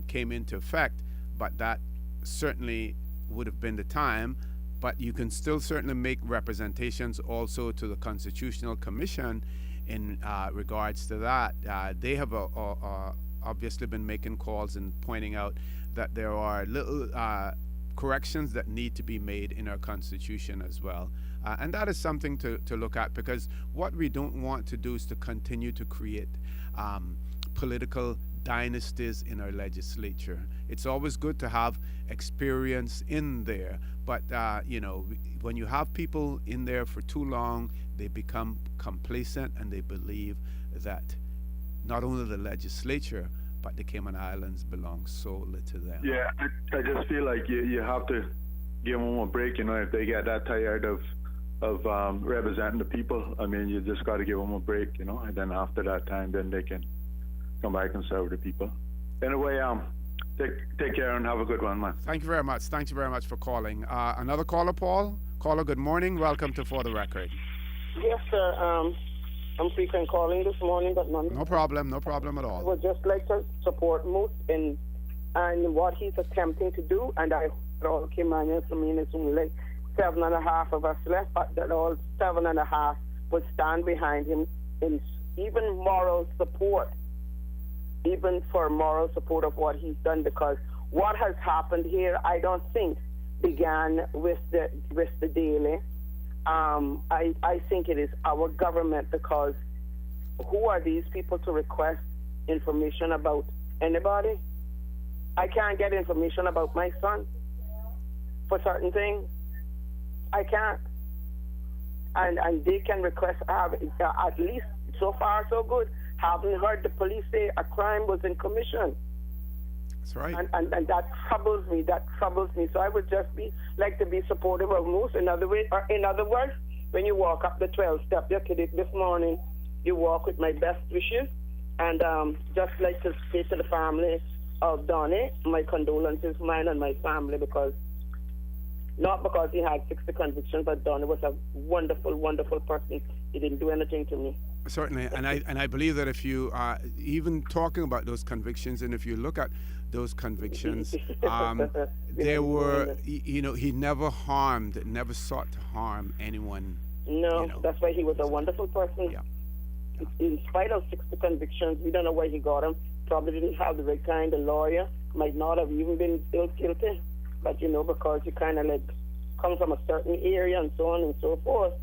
came into effect, but that certainly would have been the time. But you can still certainly make representations also to the Constitutional Commission in regards to that. They have obviously been making calls and pointing out that there are little corrections that need to be made in our Constitution as well. And that is something to look at, because what we don't want to do is to continue to create political dynasties in our legislature. It's always good to have experience in there, but when you have people in there for too long, they become complacent and they believe that not only the legislature but the Cayman Islands belong solely to them. Yeah, I just feel like you have to give them a break. If they get that tired of representing the people, I mean, you just got to give them a break. And then after that time, then they can come back and serve the people. Anyway, take care and have a good one, man. Thank you very much. Thank you very much for calling. Another caller, Paul. Caller, good morning. Welcome to For the Record. Yes, sir. I'm frequent calling this morning, but no problem at all. I would just like to support Moose in what he's attempting to do, and I all Caymanians, it's only like 7.5 of us left, but that all 7.5 would stand behind him in even moral support, even for moral support of what he's done, because what has happened here, I don't think began with the daily. I think it is our government, because who are these people to request information about anybody? I can't get information about my son for certain things. I can't. And they can request, at least so far so good. Haven't heard the police say a crime was in commission. That's right. And that troubles me. So I would just like to be supportive of Moose. In other words, when you walk up the 12 step this morning, you walk with my best wishes. And just like to say to the family of Donnie, my condolences, mine and my family, not because he had 60 convictions, but Donnie was a wonderful, wonderful person. He didn't do anything to me. Certainly, and I believe that if you even talking about those convictions, and if you look at those convictions, there were, he never sought to harm anyone. No, that's why he was a wonderful person. Yeah. In spite of 60 convictions, we don't know where he got them. Probably didn't have the right kind of lawyer. Might not have even been guilty. But because you kind of come from a certain area and so on and so forth,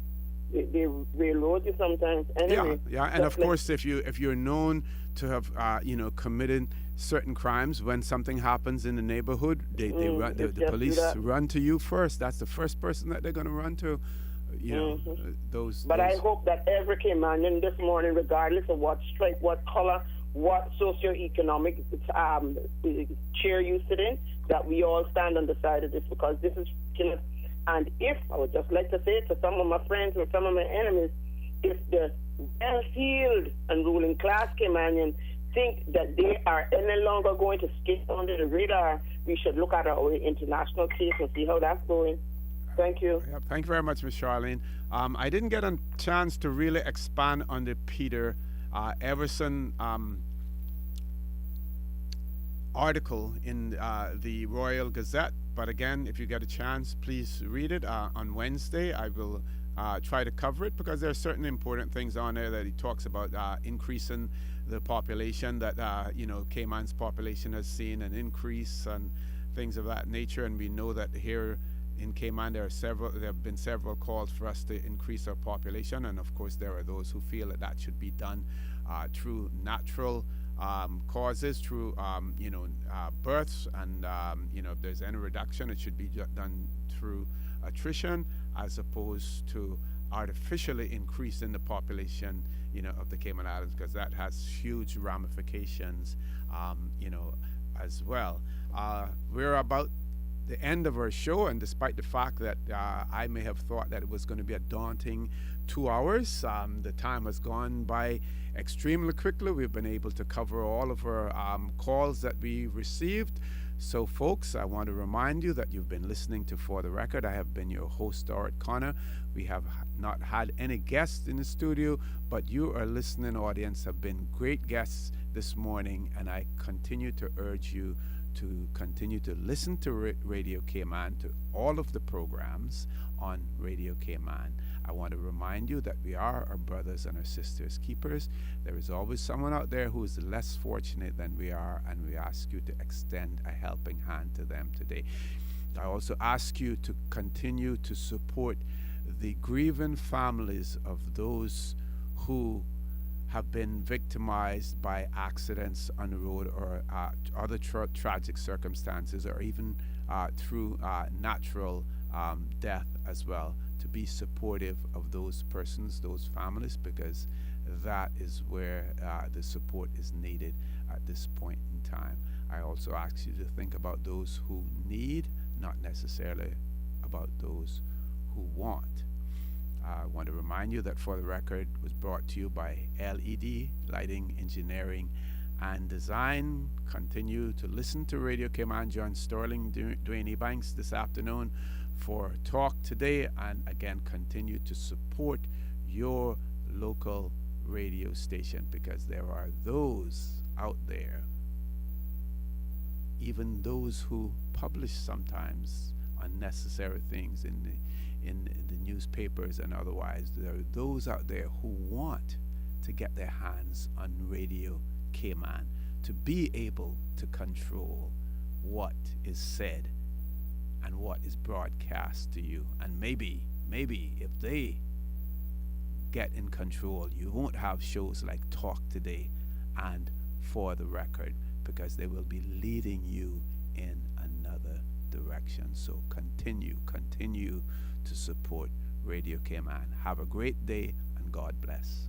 they railroad you sometimes. Anyway, yeah, and of course, if you're known to have committed certain crimes, when something happens in the neighborhood, the police run to you first. That's the first person that they're going to run to. But I hope that every Caymanian this morning, regardless of what stripe, what color, what socioeconomic chair you sit in, that we all stand on the side of this, because this is ridiculous. And if, I would just like to say to some of my friends or some of my enemies, if the well-heeled and ruling class Caymanians think that they are any longer going to skate under the radar, we should look at our international case and see how that's going. Thank you. Yeah, thank you very much, Ms. Charlene. I didn't get a chance to really expand on the Peter Everson article in the Royal Gazette, but again, if you get a chance, please read it. On Wednesday, I will try to cover it, because there are certain important things on there that he talks about increasing the population, that Cayman's population has seen an increase and things of that nature, and we know that here in Cayman there have been several calls for us to increase our population, and of course there are those who feel that should be done through natural causes, through births, and if there's any reduction, it should be done through attrition, as opposed to artificially increasing the population of the Cayman Islands, because that has huge ramifications as well. We're about the end of our show, and despite the fact that I may have thought that it was going to be a daunting 2 hours, the time has gone by extremely quickly. We've been able to cover all of our calls that we received. So folks, I want to remind you that you've been listening to For the Record. I have been your host, Dorrit Connor. We have not had any guests in the studio, but you, our listening audience, have been great guests this morning, and I continue to urge you to continue to listen to Radio Cayman, to all of the programs on Radio Cayman. I want to remind you that we are our brothers and our sisters' keepers. There is always someone out there who is less fortunate than we are, and we ask you to extend a helping hand to them today. I also ask you to continue to support the grieving families of those who have been victimized by accidents on the road or other tragic circumstances, or even through natural death as well, to be supportive of those persons, those families, because that is where the support is needed at this point in time. I also ask you to think about those who need, not necessarily about those who want. I want to remind you that For the Record was brought to you by LED, Lighting, Engineering, and Design. Continue to listen to Radio Cayman. John Sterling, Dwayne Ebanks this afternoon for Talk Today. And again, continue to support your local radio station, because there are those out there, even those who publish sometimes unnecessary things in the newspapers and otherwise. There are those out there who want to get their hands on Radio Cayman, to be able to control what is said and what is broadcast to you. And maybe if they get in control, you won't have shows like Talk Today and For the Record, because they will be leading you in another direction. So continue to support Radio Cayman. Have a great day, and God bless.